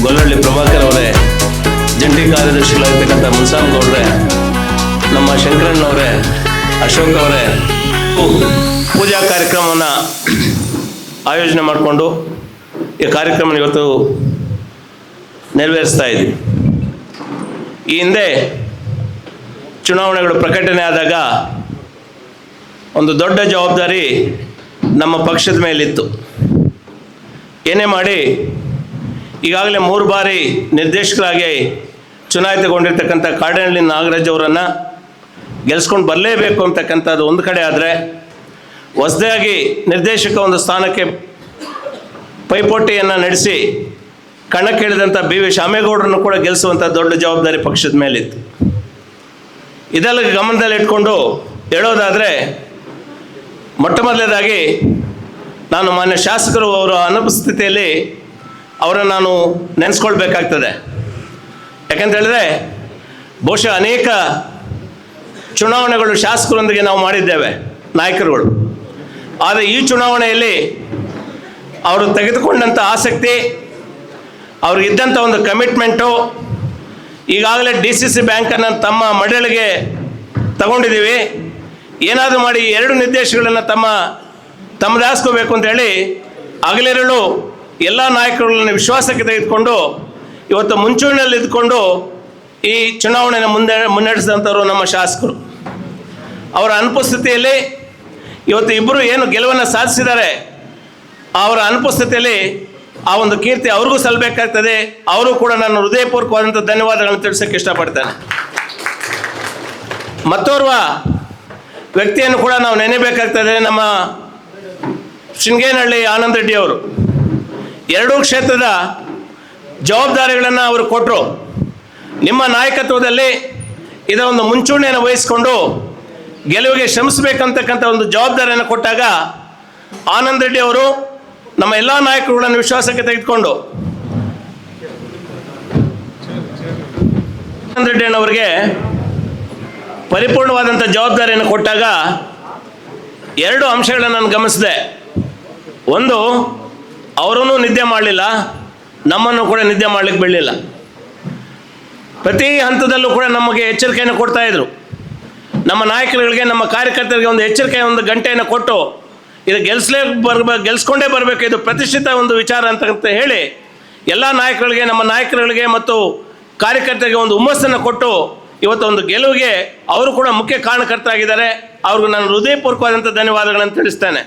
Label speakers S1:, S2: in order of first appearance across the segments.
S1: ಗೊಲ್ಲಹಳ್ಳಿ ಪ್ರಭಾಕರ್ ಅವರೇ, ಜಂಟಿ ಕಾರ್ಯದರ್ಶಿಗಳಾಗಿರ್ತಕ್ಕಂಥ ಮುನ್ಸಾಮ್ ಗೌಡ್ರೆ, ನಮ್ಮ ಶಂಕರಣ್ಣವರೇ, ಅಶೋಕ್ ಅವರೇ, ಪೂಜಾ ಕಾರ್ಯಕ್ರಮವನ್ನು ಆಯೋಜನೆ ಮಾಡಿಕೊಂಡು ಈ ಕಾರ್ಯಕ್ರಮ ಇವತ್ತು ನೆರವೇರಿಸ್ತಾ ಇದ್ದೀವಿ. ಈ ಹಿಂದೆ ಚುನಾವಣೆಗಳು ಪ್ರಕಟಣೆ ಆದಾಗ ಒಂದು ದೊಡ್ಡ ಜವಾಬ್ದಾರಿ ನಮ್ಮ ಪಕ್ಷದ ಮೇಲಿತ್ತು. ಏನೇ ಮಾಡಿ ಈಗಾಗಲೇ 3 ಬಾರಿ ನಿರ್ದೇಶಕರಾಗಿ ಚುನಾಯಿತಗೊಂಡಿರ್ತಕ್ಕಂಥ ಕಾಡನಹಳ್ಳಿ ನಾಗರಾಜ್ ಅವರನ್ನು ಗೆಲ್ಸ್ಕೊಂಡು ಬರಲೇಬೇಕು ಅಂತಕ್ಕಂಥದ್ದು ಒಂದು ಕಡೆ ಆದರೆ, ಹೊಸದಾಗಿ ನಿರ್ದೇಶಕ ಒಂದು ಸ್ಥಾನಕ್ಕೆ ಪೈಪೋಟಿಯನ್ನು ನಡೆಸಿ ಕಣಕ್ಕಿಳಿದಂಥ BV ಶಾಮೇಗೌಡರನ್ನು ಕೂಡ ಗೆಲ್ಲಿಸುವಂಥ ದೊಡ್ಡ ಜವಾಬ್ದಾರಿ ಪಕ್ಷದ ಮೇಲಿತ್ತು. ಇದೆಲ್ಲ ಗಮನದಲ್ಲಿಟ್ಕೊಂಡು ಹೇಳೋದಾದರೆ, ಮೊಟ್ಟ ಮೊದಲನೇದಾಗಿ ನಾನು ಮಾನ್ಯ ಶಾಸಕರು ಅವರ ಅನುಪಸ್ಥಿತಿಯಲ್ಲಿ ಅವರನ್ನು ನಾನು ನೆನೆಸ್ಕೊಳ್ಬೇಕಾಗ್ತದೆ. ಯಾಕಂತ ಹೇಳಿದ್ರೆ, ಬಹುಶಃ ಅನೇಕ ಚುನಾವಣೆಗಳು ಶಾಸಕರೊಂದಿಗೆ ನಾವು ಮಾಡಿದ್ದೇವೆ, ನಾಯಕರುಗಳು. ಆದರೆ ಈ ಚುನಾವಣೆಯಲ್ಲಿ ಅವರು ತೆಗೆದುಕೊಂಡಂಥ ಆಸಕ್ತಿ, ಅವ್ರಿಗಿದ್ದಂಥ ಒಂದು ಕಮಿಟ್ಮೆಂಟು, ಈಗಾಗಲೇ DCC ಬ್ಯಾಂಕನ್ನು ತಮ್ಮ ಮಡಳಿಗೆ ತಗೊಂಡಿದ್ದೀವಿ, ಏನಾದರೂ ಮಾಡಿ 2 ನಿರ್ದೇಶಕಗಳನ್ನು ತಮ್ಮದಾಸ್ಕೋಬೇಕು ಅಂತೇಳಿ ಹಗಲಿರುಳು ಎಲ್ಲ ನಾಯಕರುಗಳನ್ನು ವಿಶ್ವಾಸಕ್ಕೆ ತೆಗೆದುಕೊಂಡು ಇವತ್ತು ಮುಂಚೂಣಿಯಲ್ಲಿ ಇದ್ಕೊಂಡು ಈ ಚುನಾವಣೆಯನ್ನು ಮುನ್ನಡೆಸಿದಂಥವರು ನಮ್ಮ ಶಾಸಕರು. ಅವರ ಅನುಪಸ್ಥಿತಿಯಲ್ಲಿ ಇವತ್ತು ಇಬ್ಬರು ಏನು ಗೆಲುವನ್ನು ಸಾಧಿಸಿದ್ದಾರೆ, ಅವರ ಅನುಪಸ್ಥಿತಿಯಲ್ಲಿ ಆ ಒಂದು ಕೀರ್ತಿ ಅವ್ರಿಗೂ ಸಲ್ಲಬೇಕಾಗ್ತದೆ. ಅವರು ಕೂಡ ನಾನು ಹೃದಯಪೂರ್ವಕವಾದಂಥ ಧನ್ಯವಾದಗಳನ್ನು ತಿಳಿಸೋಕ್ಕೆ ಇಷ್ಟಪಡ್ತೇನೆ. ಮತ್ತೋರ್ವ ವ್ಯಕ್ತಿಯನ್ನು ಕೂಡ ನಾವು ನೆನೆಯಬೇಕಾಗ್ತದೆ. ನಮ್ಮ ಶೃಂಗೇನಹಳ್ಳಿ ಆನಂದ್ ರೆಡ್ಡಿ ಅವರು 2 ಕ್ಷೇತ್ರದ ಜವಾಬ್ದಾರಿಗಳನ್ನು ಅವರು ಕೊಟ್ಟರು. ನಿಮ್ಮ ನಾಯಕತ್ವದಲ್ಲಿ ಇದರ ಒಂದು ಮುಂಚೂಣಿಯನ್ನು ವಹಿಸಿಕೊಂಡು ಗೆಲುವಿಗೆ ಶ್ರಮಿಸಬೇಕಂತಕ್ಕಂಥ ಒಂದು ಜವಾಬ್ದಾರಿಯನ್ನು ಕೊಟ್ಟಾಗ ಆನಂದ್ ರೆಡ್ಡಿ ಅವರು ನಮ್ಮ ಎಲ್ಲ ನಾಯಕರುಗಳನ್ನು ವಿಶ್ವಾಸಕ್ಕೆ ತೆಗೆದುಕೊಂಡು ಆನಂದ್ ರೆಡ್ಡಿ ಅವರಿಗೆ ಪರಿಪೂರ್ಣವಾದಂಥ ಜವಾಬ್ದಾರಿಯನ್ನು ಕೊಟ್ಟಾಗ 2 ಅಂಶಗಳನ್ನು ನಾನು ಗಮನಿಸಿದೆ. ಒಂದು, ಅವರೂ ನಿದ್ದೆ ಮಾಡಲಿಲ್ಲ, ನಮ್ಮನ್ನು ಕೂಡ ನಿದ್ದೆ ಮಾಡಲಿಕ್ಕೆ ಬಿಡಲಿಲ್ಲ. ಪ್ರತಿ ಹಂತದಲ್ಲೂ ಕೂಡ ನಮಗೆ ಎಚ್ಚರಿಕೆಯನ್ನು ಕೊಡ್ತಾಯಿದ್ರು. ನಮ್ಮ ನಾಯಕರುಗಳಿಗೆ, ನಮ್ಮ ಕಾರ್ಯಕರ್ತರಿಗೆ ಒಂದು ಎಚ್ಚರಿಕೆಯ ಒಂದು ಗಂಟೆಯನ್ನು ಕೊಟ್ಟು, ಇದು ಗೆಲ್ಸ್ಕೊಂಡೇ ಬರಬೇಕು, ಇದು ಪ್ರತಿಷ್ಠಿತ ಒಂದು ವಿಚಾರ ಅಂತ ಹೇಳಿ ಎಲ್ಲ ನಾಯಕರುಗಳಿಗೆ, ನಮ್ಮ ನಾಯಕರುಗಳಿಗೆ ಮತ್ತು ಕಾರ್ಯಕರ್ತರಿಗೆ ಒಂದು ಹುಮ್ಮಸ್ಸನ್ನು ಕೊಟ್ಟು ಇವತ್ತು ಒಂದು ಗೆಲುವಿಗೆ ಅವರು ಕೂಡ ಮುಖ್ಯ ಕಾರಣಕರ್ತರಾಗಿದ್ದಾರೆ. ಅವ್ರಿಗೂ ನಾನು ಹೃದಯಪೂರ್ವಕವಾದಂಥ ಧನ್ಯವಾದಗಳನ್ನು ತಿಳಿಸ್ತೇನೆ.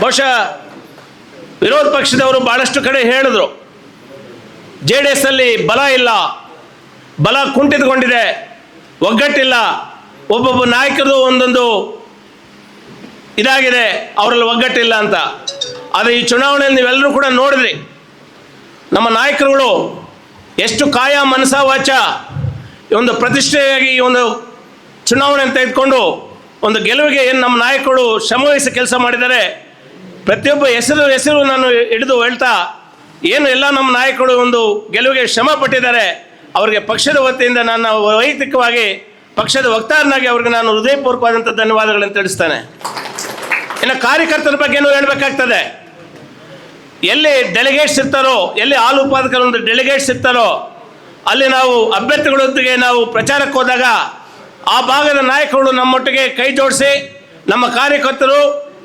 S1: ಬಹುಶಃ ವಿರೋಧ ಪಕ್ಷದವರು ಭಾಳಷ್ಟು ಕಡೆ ಹೇಳಿದ್ರು, JDS ಅಲ್ಲಿ ಬಲ ಇಲ್ಲ, ಬಲ ಕುಂಠಿತಗೊಂಡಿದೆ, ಒಗ್ಗಟ್ಟಿಲ್ಲ, ಒಬ್ಬೊಬ್ಬ ನಾಯಕರು ಒಂದೊಂದು ಇದಾಗಿದೆ, ಅವರಲ್ಲಿ ಒಗ್ಗಟ್ಟಿಲ್ಲ ಅಂತ. ಆದರೆ ಈ ಚುನಾವಣೆಯಲ್ಲಿ ನೀವೆಲ್ಲರೂ ಕೂಡ ನೋಡಿದ್ರಿ, ನಮ್ಮ ನಾಯಕರುಗಳು ಎಷ್ಟು ಕಾಯ ಮನಸ ವಾಚ ಒಂದು ಪ್ರತಿಷ್ಠೆಯಾಗಿ ಈ ಒಂದು ಚುನಾವಣೆಯನ್ನು ತೆಗೆದುಕೊಂಡು ಒಂದು ಗೆಲುವಿಗೆ ಏನು ನಮ್ಮ ನಾಯಕರು ಶ್ರಮವಹಿಸಿ ಕೆಲಸ ಮಾಡಿದ್ದಾರೆ. ಪ್ರತಿಯೊಬ್ಬ ಹೆಸರು ನಾನು ಹಿಡಿದು ಹೇಳ್ತಾ, ಏನು ಎಲ್ಲ ನಮ್ಮ ನಾಯಕರು ಒಂದು ಗೆಲುವಿಗೆ ಶ್ರಮ ಪಟ್ಟಿದ್ದಾರೆ, ಅವರಿಗೆ ಪಕ್ಷದ ವತಿಯಿಂದ ನಾನು ವೈಯಕ್ತಿಕವಾಗಿ ಪಕ್ಷದ ವಕ್ತಾರನಾಗಿ ಅವ್ರಿಗೆ ನಾನು ಹೃದಯಪೂರ್ವಕವಾದಂಥ ಧನ್ಯವಾದಗಳನ್ನು ತಿಳಿಸ್ತೇನೆ. ಇನ್ನು ಕಾರ್ಯಕರ್ತರ ಬಗ್ಗೆನೂ ಹೇಳಬೇಕಾಗ್ತದೆ. ಎಲ್ಲಿ ಡೆಲಿಗೇಟ್ಸ್ ಇರ್ತಾರೋ, ಎಲ್ಲಿ ಹಾಲು ಉತ್ಪಾದಕರ ಒಂದು ಡೆಲಿಗೇಟ್ಸ್ ಇರ್ತಾರೋ, ಅಲ್ಲಿ ನಾವು ಅಭ್ಯರ್ಥಿಗಳೊಂದಿಗೆ ನಾವು ಪ್ರಚಾರಕ್ಕೆ ಹೋದಾಗ ಆ ಭಾಗದ ನಾಯಕರು ನಮ್ಮೊಟ್ಟಿಗೆ ಕೈ ಜೋಡಿಸಿ, ನಮ್ಮ ಕಾರ್ಯಕರ್ತರು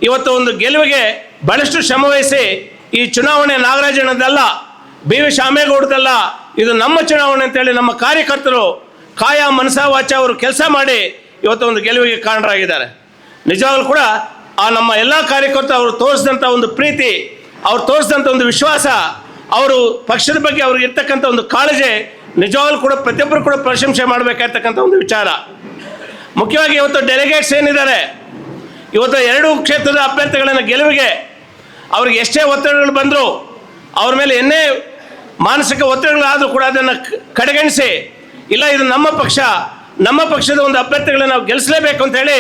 S1: ಇವತ್ತು ಒಂದು ಗೆಲುವಿಗೆ ಬಹಳಷ್ಟು ಶ್ರಮವಹಿಸಿ ಈ ಚುನಾವಣೆ ನಾಗರಾಜಣ್ಣದಲ್ಲ, BV ಶಾಮೇಗೌಡದಲ್ಲ, ಇದು ನಮ್ಮ ಚುನಾವಣೆ ಅಂತೇಳಿ ನಮ್ಮ ಕಾರ್ಯಕರ್ತರು ಕಾಯ ಮನಸ ವಾಚ ಅವರು ಕೆಲಸ ಮಾಡಿ ಇವತ್ತು ಒಂದು ಗೆಲುವಿಗೆ ಕಾರಣರಾಗಿದ್ದಾರೆ. ನಿಜವಾಗ್ಲೂ ಕೂಡ ಆ ನಮ್ಮ ಎಲ್ಲ ಕಾರ್ಯಕರ್ತರು ಅವರು ತೋರಿಸಿದಂಥ ಒಂದು ಪ್ರೀತಿ, ಅವ್ರು ತೋರಿಸಿದಂಥ ಒಂದು ವಿಶ್ವಾಸ, ಅವರು ಪಕ್ಷದ ಬಗ್ಗೆ ಅವ್ರಿಗೆ ಇರ್ತಕ್ಕಂಥ ಒಂದು ಕಾಳಜಿ ನಿಜವಾಗ್ಲೂ ಕೂಡ ಪ್ರತಿಯೊಬ್ಬರು ಕೂಡ ಪ್ರಶಂಸೆ ಮಾಡಬೇಕಾಗಿರ್ತಕ್ಕಂಥ ಒಂದು ವಿಚಾರ. ಮುಖ್ಯವಾಗಿ ಇವತ್ತು ಡೆಲಿಗೇಟ್ಸ್ ಏನಿದ್ದಾರೆ, ಇವತ್ತು 2 ಕ್ಷೇತ್ರದ ಅಭ್ಯರ್ಥಿಗಳನ್ನು ಗೆಲುವಿಗೆ ಅವ್ರಿಗೆ ಎಷ್ಟೇ ಒತ್ತಡಗಳು ಬಂದರೂ, ಅವ್ರ ಮೇಲೆ ಏನೇ ಮಾನಸಿಕ ಒತ್ತಡಗಳಾದರೂ ಕೂಡ ಅದನ್ನು ಕಡೆಗಣಿಸಿ, ಇಲ್ಲ ಇದು ನಮ್ಮ ಪಕ್ಷ, ನಮ್ಮ ಪಕ್ಷದ ಒಂದು ಅಭ್ಯರ್ಥಿಗಳನ್ನು ನಾವು ಗೆಲ್ಲಿಸಲೇಬೇಕು ಅಂತೇಳಿ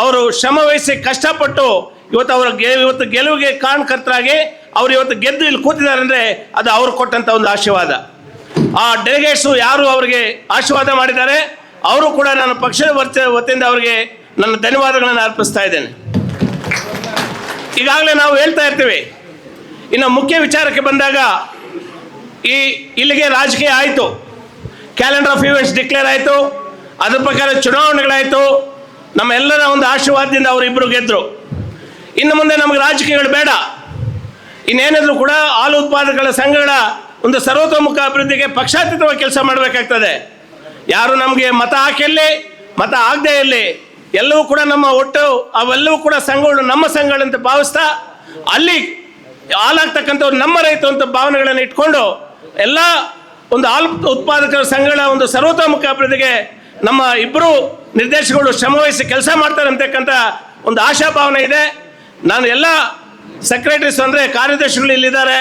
S1: ಅವರು ಶ್ರಮ ವಹಿಸಿ ಕಷ್ಟಪಟ್ಟು ಇವತ್ತು ಗೆಲುವಿಗೆ ಕಾರಣಕರ್ತರಾಗಿ ಅವ್ರು ಇವತ್ತು ಗೆದ್ದು ಇಲ್ಲಿ ಕೂತಿದ್ದಾರೆ ಅಂದರೆ ಅದು ಅವ್ರು ಕೊಟ್ಟಂಥ ಒಂದು ಆಶೀರ್ವಾದ. ಆ ಡೆಲಿಗೇಟ್ಸು ಯಾರು ಅವರಿಗೆ ಆಶೀರ್ವಾದ ಮಾಡಿದ್ದಾರೆ, ಅವರು ಕೂಡ ನಾನು ಪಕ್ಷದ ವತಿಯಿಂದ ಅವರಿಗೆ ನನ್ನ ಧನ್ಯವಾದಗಳನ್ನು ಅರ್ಪಿಸ್ತಾ ಇದ್ದೇನೆ. ಈಗಾಗಲೇ ನಾವು ಹೇಳ್ತಾ ಇರ್ತೀವಿ. ಇನ್ನು ಮುಖ್ಯ ವಿಚಾರಕ್ಕೆ ಬಂದಾಗ ಇಲ್ಲಿಗೆ ರಾಜಕೀಯ ಆಯಿತು, ಕ್ಯಾಲೆಂಡರ್ ಆಫ್ ಇವೆಂಟ್ಸ್ ಡಿಕ್ಲೇರ್ ಆಯಿತು, ಅದ್ರ ಪ್ರಕಾರ ಚುನಾವಣೆಗಳಾಯಿತು. ನಮ್ಮೆಲ್ಲರ ಒಂದು ಆಶೀರ್ವಾದದಿಂದ ಅವರಿಬ್ಬರು ಗೆದ್ದರು. ಇನ್ನು ಮುಂದೆ ನಮಗೆ ರಾಜಕೀಯಗಳು ಬೇಡ. ಇನ್ನೇನಿದ್ರು ಕೂಡ ಹಾಲು ಉತ್ಪಾದಕರ ಸಂಘಗಳ ಒಂದು ಸರ್ವತೋಮುಖ ಅಭಿವೃದ್ಧಿಗೆ ಪಕ್ಷಾತೀತವಾಗಿ ಕೆಲಸ ಮಾಡಬೇಕಾಗ್ತದೆ. ಯಾರು ನಮಗೆ ಮತ ಹಾಕಿರಲಿ ಮತ ಆಗದೆ ಇರಲಿ, ಎಲ್ಲವೂ ಕೂಡ ನಮ್ಮ ಒಟ್ಟು ಅವೆಲ್ಲವೂ ಕೂಡ ಸಂಘಗಳು ನಮ್ಮ ಸಂಘಗಳಂತ ಭಾವಿಸ್ತಾ ಅಲ್ಲಿ ಹಾಲಾಗ್ತಕ್ಕಂಥವ್ರು ನಮ್ಮ ರೈತರು ಅಂತ ಭಾವನೆಗಳನ್ನು ಇಟ್ಕೊಂಡು ಎಲ್ಲ ಒಂದು ಹಾಲು ಉತ್ಪಾದಕರ ಸಂಘಗಳ ಒಂದು ಸರ್ವತೋಮುಖ ಅಭಿವೃದ್ಧಿಗೆ ನಮ್ಮ ಇಬ್ಬರು ನಿರ್ದೇಶಕರು ಶ್ರಮವಹಿಸಿ ಕೆಲಸ ಮಾಡ್ತಾರೆ ಅಂತಕ್ಕಂಥ ಒಂದು ಆಶಾಭಾವನೆ ಇದೆ. ನಾನು ಎಲ್ಲ ಸೆಕ್ರೆಟರೀಸ್ ಅಂದರೆ ಕಾರ್ಯದರ್ಶಿಗಳು ಇಲ್ಲಿದ್ದಾರೆ,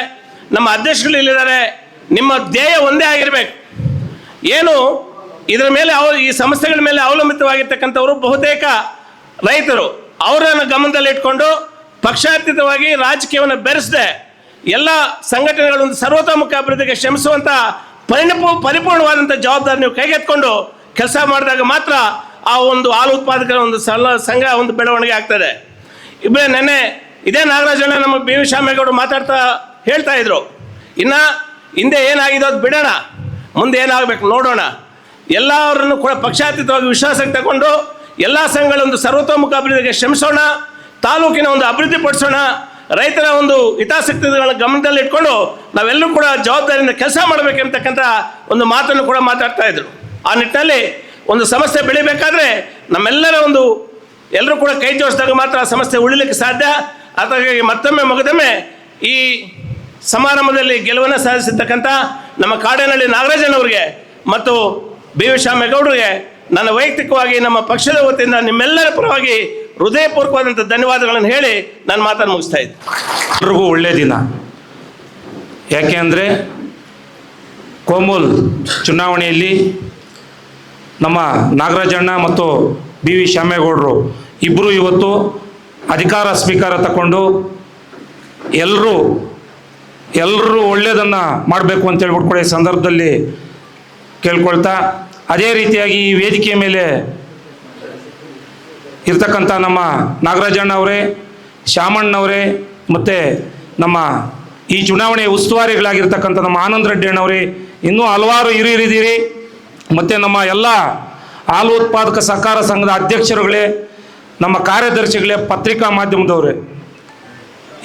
S1: ನಮ್ಮ ಅಧ್ಯಕ್ಷಗಳು ಇಲ್ಲಿದ್ದಾರೆ. ನಿಮ್ಮ ಧ್ಯೇಯ ಒಂದೇ ಆಗಿರಬೇಕು. ಏನು ಇದರ ಮೇಲೆ ಈ ಸಮಸ್ಯೆಗಳ ಮೇಲೆ ಅವಲಂಬಿತವಾಗಿರ್ತಕ್ಕಂಥವರು ಬಹುತೇಕ ರೈತರು. ಅವರನ್ನು ಗಮನದಲ್ಲಿಟ್ಕೊಂಡು ಪಕ್ಷಾತೀತವಾಗಿ ರಾಜಕೀಯವನ್ನು ಬೆರೆಸದೆ ಎಲ್ಲ ಸಂಘಟನೆಗಳೊಂದು ಸರ್ವತೋಮುಖ ಅಭಿವೃದ್ಧಿಗೆ ಶ್ರಮಿಸುವಂಥ ಪರಿಪೂರ್ಣವಾದಂಥ ಜವಾಬ್ದಾರಿ ನೀವು ಕೈಗೆತ್ಕೊಂಡು ಕೆಲಸ ಮಾಡಿದಾಗ ಮಾತ್ರ ಆ ಒಂದು ಹಾಲು ಉತ್ಪಾದಕರ ಒಂದು ಸಂಘ ಒಂದು ಬೆಳವಣಿಗೆ ಆಗ್ತದೆ. ನೆನ್ನೆ ಇದೇ ನಾಗರಾಜಣ್ಣ ನಮ್ಮ ಬಿ ವಿ ಶಾಮೇಗೌಡರು ಹೇಳ್ತಾ ಇದ್ರು, ಇನ್ನು ಹಿಂದೆ ಏನಾಗಿದೋ ಅದು ಬಿಡೋಣ, ಮುಂದೆ ಏನಾಗಬೇಕು ನೋಡೋಣ. ಎಲ್ಲರನ್ನು ಕೂಡ ಪಕ್ಷಾತೀತವಾಗಿ ವಿಶ್ವಾಸಕ್ಕೆ ತಗೊಂಡು ಎಲ್ಲ ಸಂಘಗಳೊಂದು ಸರ್ವತೋಮುಖ ಅಭಿವೃದ್ಧಿಗೆ ಶ್ರಮಿಸೋಣ, ತಾಲೂಕಿನ ಒಂದು ಅಭಿವೃದ್ಧಿ ಪಡಿಸೋಣ, ರೈತರ ಒಂದು ಹಿತಾಸಕ್ತಿಗಳನ್ನ ಗಮನದಲ್ಲಿ ಇಟ್ಕೊಂಡು ನಾವೆಲ್ಲರೂ ಕೂಡ ಜವಾಬ್ದಾರಿಯಿಂದ ಕೆಲಸ ಮಾಡಬೇಕಂತಕ್ಕಂಥ ಒಂದು ಮಾತನ್ನು ಕೂಡ ಮಾತಾಡ್ತಾ ಇದ್ರು. ಆ ನಿಟ್ಟಿನಲ್ಲಿ ಒಂದು ಸಮಸ್ಯೆ ಬೆಳಿಬೇಕಾದ್ರೆ ನಮ್ಮೆಲ್ಲರ ಒಂದು ಎಲ್ಲರೂ ಕೂಡ ಕೈ ಜೋಡಿಸಿದಾಗ ಮಾತ್ರ ಆ ಸಮಸ್ಯೆ ಉಳಿಲಿಕ್ಕೆ ಸಾಧ್ಯ. ಹಾಗಾಗಿ ಮತ್ತೊಮ್ಮೆ ಮಗದೊಮ್ಮೆ ಈ ಸಮಾರಂಭದಲ್ಲಿ ಗೆಲುವನ್ನು ಸಾಧಿಸಿರ್ತಕ್ಕಂಥ ನಮ್ಮ ಕಾಡೇನಹಳ್ಳಿ ನಾಗರಾಜನವರಿಗೆ ಮತ್ತು ಬಿ ವಿ ಶಾಮೇಗೌಡರಿಗೆ ನನ್ನ ವೈಯಕ್ತಿಕವಾಗಿ ನಮ್ಮ ಪಕ್ಷದ ವತಿಯಿಂದ ನಿಮ್ಮೆಲ್ಲರ ಪರವಾಗಿ ಹೃದಯಪೂರ್ವಕವಾದಂಥ ಧನ್ಯವಾದಗಳನ್ನು ಹೇಳಿ ನಾನು ಮಾತನ್ನು ಮುಗಿಸ್ತಾ ಇದ್ದೆ.
S2: ಎಲ್ರಿಗೂ ಒಳ್ಳೆಯ ದಿನ. ಯಾಕೆ ಅಂದರೆ ಕೋಮೂಲ್ ಚುನಾವಣೆಯಲ್ಲಿ ನಮ್ಮ ನಾಗರಾಜಣ್ಣ ಮತ್ತು ಬಿ ವಿ ಶಾಮೇಗೌಡರು ಇಬ್ಬರು ಇವತ್ತು ಅಧಿಕಾರ ಸ್ವೀಕಾರ ತಗೊಂಡು ಎಲ್ಲರೂ ಒಳ್ಳೆಯದನ್ನು ಮಾಡಬೇಕು ಅಂತ ಹೇಳ್ಬಿಟ್ಟು ಕೂಡ ಈ ಸಂದರ್ಭದಲ್ಲಿ ಕೇಳ್ಕೊಳ್ತಾ, ಅದೇ ರೀತಿಯಾಗಿ ಈ ವೇದಿಕೆಯ ಮೇಲೆ ಇರ್ತಕ್ಕಂಥ ನಮ್ಮ ನಾಗರಾಜಣ್ಣ ಅವರೇ, ಶಾಮಣ್ಣವರೇ ಮತ್ತು ನಮ್ಮ ಈ ಚುನಾವಣೆ ಉಸ್ತುವಾರಿಗಳಾಗಿರ್ತಕ್ಕಂಥ ನಮ್ಮ ಆನಂದ್ ರೆಡ್ಡಿ ಅಣ್ಣವರೇ, ಇನ್ನೂ ಹಲವಾರು ಹಿರಿಯರಿದ್ದೀರಿ. ಮತ್ತು ನಮ್ಮ ಎಲ್ಲ ಹಾಲು ಉತ್ಪಾದಕ ಸಹಕಾರ ಸಂಘದ ಅಧ್ಯಕ್ಷರುಗಳೇ, ನಮ್ಮ ಕಾರ್ಯದರ್ಶಿಗಳೇ, ಪತ್ರಿಕಾ ಮಾಧ್ಯಮದವರೇ,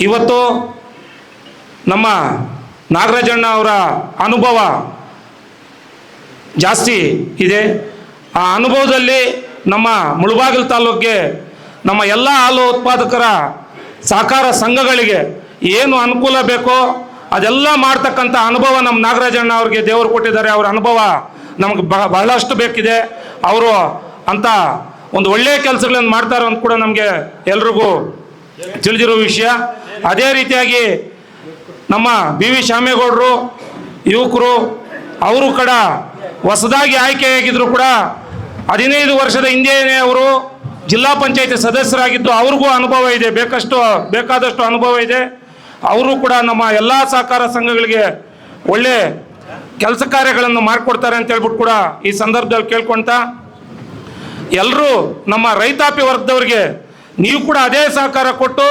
S2: ಇವತ್ತು ನಮ್ಮ ನಾಗರಾಜಣ್ಣ ಅವರ ಅನುಭವ ಜಾಸ್ತಿ ಇದೆ. ಆ ಅನುಭವದಲ್ಲಿ ನಮ್ಮ ಮುಳಬಾಗಿಲು ತಾಲೂಕಿಗೆ ನಮ್ಮ ಎಲ್ಲ ಹಾಲು ಉತ್ಪಾದಕರ ಸಹಕಾರ ಸಂಘಗಳಿಗೆ ಏನು ಅನುಕೂಲ ಬೇಕೋ ಅದೆಲ್ಲ ಮಾಡ್ತಕ್ಕಂಥ ಅನುಭವ ನಮ್ಮ ನಾಗರಾಜಣ್ಣ ಅವ್ರಿಗೆ ದೇವರು ಕೊಟ್ಟಿದ್ದಾರೆ. ಅವರ ಅನುಭವ ನಮಗೆ ಬಹಳಷ್ಟು ಬೇಕಿದೆ. ಅವರು ಅಂಥ ಒಂದು ಒಳ್ಳೆಯ ಕೆಲಸಗಳನ್ನು ಮಾಡ್ತಾರೆ ಅಂತ ಕೂಡ ನಮಗೆ ಎಲ್ರಿಗೂ ತಿಳಿದಿರೋ ವಿಷಯ. ಅದೇ ರೀತಿಯಾಗಿ ನಮ್ಮ ಬಿ ವಿ ಶಾಮೇಗೌಡರು ಯುವಕರು, ಅವರು ಕೂಡ ಹೊಸದಾಗಿ ಆಯ್ಕೆಯಾಗಿದ್ರು ಕೂಡ 15 ವರ್ಷದ ಹಿಂದೆಯೇ ಅವರು ಜಿಲ್ಲಾ ಪಂಚಾಯತಿ ಸದಸ್ಯರಾಗಿದ್ದು ಅವ್ರಿಗೂ ಅನುಭವ ಇದೆ, ಬೇಕಾದಷ್ಟು ಅನುಭವ ಇದೆ. ಅವರು ಕೂಡ ನಮ್ಮ ಎಲ್ಲ ಸಹಕಾರ ಸಂಘಗಳಿಗೆ ಒಳ್ಳೆ ಕೆಲಸ ಕಾರ್ಯಗಳನ್ನು ಮಾಡಿಕೊಡ್ತಾರೆ ಅಂತ ಹೇಳ್ಬಿಟ್ಟು ಕೂಡ ಈ ಸಂದರ್ಭದಲ್ಲಿ ಕೇಳ್ಕೊಳ್ತಾ, ಎಲ್ಲರೂ ನಮ್ಮ ರೈತಾಪಿ ವರ್ಗದವ್ರಿಗೆ ನೀವು ಕೂಡ ಅದೇ ಸಹಕಾರ ಕೊಟ್ಟು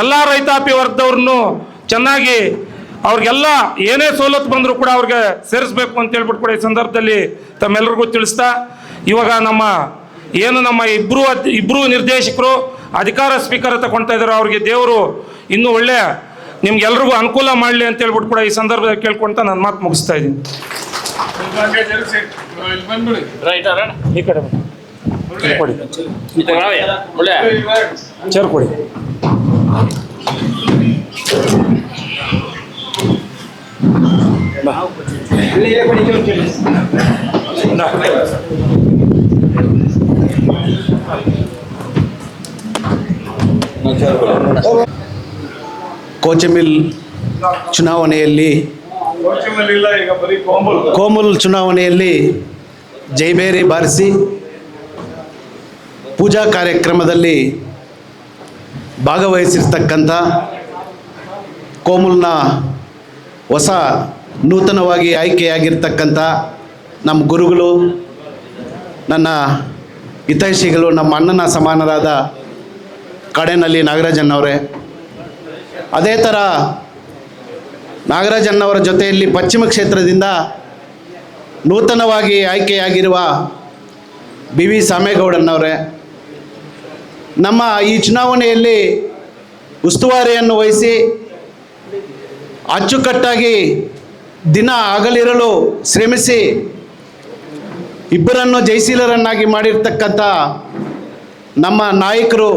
S2: ಎಲ್ಲ ರೈತಾಪಿ ವರ್ಗದವ್ರನ್ನು ಚೆನ್ನಾಗಿ ಅವ್ರಿಗೆಲ್ಲ ಏನೇ ಸವಲತ್ತು ಬಂದರೂ ಕೂಡ ಅವ್ರಿಗೆ ಸೇರಿಸ್ಬೇಕು ಅಂತ ಹೇಳ್ಬಿಟ್ಟು ಕೂಡ ಈ ಸಂದರ್ಭದಲ್ಲಿ ತಮ್ಮೆಲ್ಲರಿಗೂ ತಿಳಿಸ್ತಾ, ಇವಾಗ ನಮ್ಮ ಇಬ್ಬರು ನಿರ್ದೇಶಕರು ಅಧಿಕಾರ ಸ್ವೀಕಾರ ತಗೊಳ್ತಾ ಇದ್ದಾರೆ, ಅವ್ರಿಗೆ ದೇವರು ಇನ್ನೂ ಒಳ್ಳೆ ನಿಮ್ಗೆಲ್ರಿಗೂ ಅನುಕೂಲ ಮಾಡಲಿ ಅಂತ ಹೇಳ್ಬಿಟ್ಟು ಕೂಡ ಈ ಸಂದರ್ಭದಲ್ಲಿ ಕೇಳ್ಕೊಳ್ತಾ ನಾನು ಮಾತು ಮುಗಿಸ್ತಾ ಇದ್ದೀನಿ. ಈ ಕಡೆ ಕೊಡಿ, ಚೇರ್ ಕೊಡಿ.
S3: ಕೋಚಮಿಲ್ ಚುನಾವಣೆಯಲ್ಲಿ ಕೋಮುಲ್ ಚುನಾವಣೆಯಲ್ಲಿ ಜೈಬೇರಿ ಬಾರಿಸಿ ಪೂಜಾ ಕಾರ್ಯಕ್ರಮದಲ್ಲಿ ಭಾಗವಹಿಸಿರ್ತಕ್ಕಂಥ ಕೋಮುಲ್ನ ಹೊಸ ನೂತನವಾಗಿ ಆಯ್ಕೆಯಾಗಿರ್ತಕ್ಕಂಥ ನಮ್ಮ ಗುರುಗಳು, ನನ್ನ ಹಿತೈಷಿಗಳು, ನಮ್ಮ ಅಣ್ಣನ ಸಮಾನರಾದ ಕಾಡೇನಹಳ್ಳಿ ನಾಗರಾಜಣ್ಣವರೇ, ಅದೇ ಥರ ನಾಗರಾಜಣ್ಣವರ ಜೊತೆಯಲ್ಲಿ ಪಶ್ಚಿಮ ಕ್ಷೇತ್ರದಿಂದ ನೂತನವಾಗಿ ಆಯ್ಕೆಯಾಗಿರುವ ಬಿ ವಿ ಸಾಮೇಗೌಡನವರೇ, ನಮ್ಮ ಈ ಚುನಾವಣೆಯಲ್ಲಿ ಉಸ್ತುವಾರಿಯನ್ನು ವಹಿಸಿ ಅಚ್ಚುಕಟ್ಟಾಗಿ ದಿನ ಹಗಲಿರಲು ಶ್ರಮಿಸಿ ಇಬ್ಬರನ್ನು ಜಯಶೀಲರನ್ನಾಗಿ ಮಾಡಿರ್ತಕ್ಕಂಥ ನಮ್ಮ ನಾಯಕರು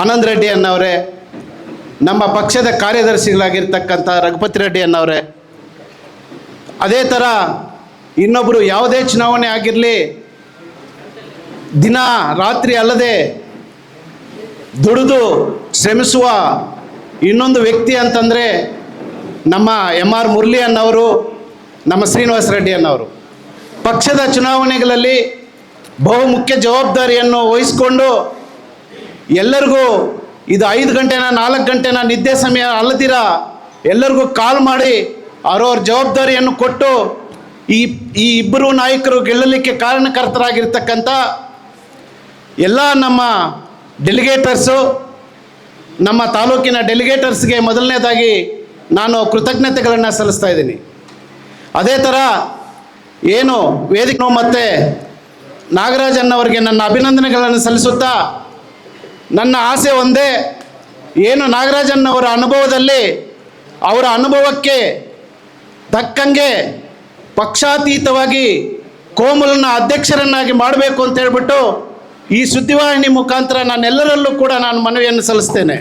S3: ಆನಂದ್ ರೆಡ್ಡಿ ಅನ್ನವರೇ, ನಮ್ಮ ಪಕ್ಷದ ಕಾರ್ಯದರ್ಶಿಗಳಾಗಿರ್ತಕ್ಕಂಥ ರಘುಪತಿ ರೆಡ್ಡಿ ಅನ್ನವರೇ, ಅದೇ ಥರ ಇನ್ನೊಬ್ಬರು ಯಾವುದೇ ಚುನಾವಣೆ ಆಗಿರಲಿ ದಿನ ರಾತ್ರಿ ಅಲ್ಲದೆ ದುಡಿದು ಶ್ರಮಿಸುವ ಇನ್ನೊಂದು ವ್ಯಕ್ತಿ ಅಂತಂದರೆ ನಮ್ಮ MR ಮುರಳಿ ಅನ್ನವರು, ನಮ್ಮ ಶ್ರೀನಿವಾಸ ರೆಡ್ಡಿ ಅನ್ನವರು. ಪಕ್ಷದ ಚುನಾವಣೆಗಳಲ್ಲಿ ಬಹುಮುಖ್ಯ ಜವಾಬ್ದಾರಿಯನ್ನು ವಹಿಸಿಕೊಂಡು ಎಲ್ಲರಿಗೂ ಇದು 5 ಗಂಟೆನ 4 ಗಂಟೆನ ನಿದ್ದೆ ಸಮಯ ಅಲ್ಲದಿರ ಎಲ್ಲರಿಗೂ ಕಾಲ್ ಮಾಡಿ ಅವರವ್ರ ಜವಾಬ್ದಾರಿಯನ್ನು ಕೊಟ್ಟು ಈ ಇಬ್ಬರು ನಾಯಕರು ಗೆಲ್ಲಲಿಕ್ಕೆ ಕಾರಣಕರ್ತರಾಗಿರ್ತಕ್ಕಂಥ ಎಲ್ಲ ನಮ್ಮ ಡೆಲಿಗೇಟರ್ಸು, ನಮ್ಮ ತಾಲೂಕಿನ ಡೆಲಿಗೇಟರ್ಸ್ಗೆ ಮೊದಲನೇದಾಗಿ ನಾನು ಕೃತಜ್ಞತೆಗಳನ್ನು ಸಲ್ಲಿಸ್ತಾ ಇದ್ದೀನಿ. ಅದೇ ಥರ ಏನು ವೇದಿಕೆ ಮತ್ತು ನಾಗರಾಜಣ್ಣವರಿಗೆ ನನ್ನ ಅಭಿನಂದನೆಗಳನ್ನು ಸಲ್ಲಿಸುತ್ತಾ, ನನ್ನ ಆಸೆ ಒಂದೇ, ಏನು ನಾಗರಾಜಣ್ಣವರ ಅನುಭವದಲ್ಲಿ ಅವರ ಅನುಭವಕ್ಕೆ ತಕ್ಕಂಗೆ ಪಕ್ಷಾತೀತವಾಗಿ ಕೋಮಲನ ಅಧ್ಯಕ್ಷರನ್ನಾಗಿ ಮಾಡಬೇಕು ಅಂತ ಹೇಳ್ಬಿಟ್ಟು ಈ ಸುದ್ದಿವಾಹಿನಿ ಮುಖಾಂತರ ನಾನೆಲ್ಲರಲ್ಲೂ ಕೂಡ ನಾನು ಮನವಿಯನ್ನು ಸಲ್ಲಿಸ್ತೇನೆ.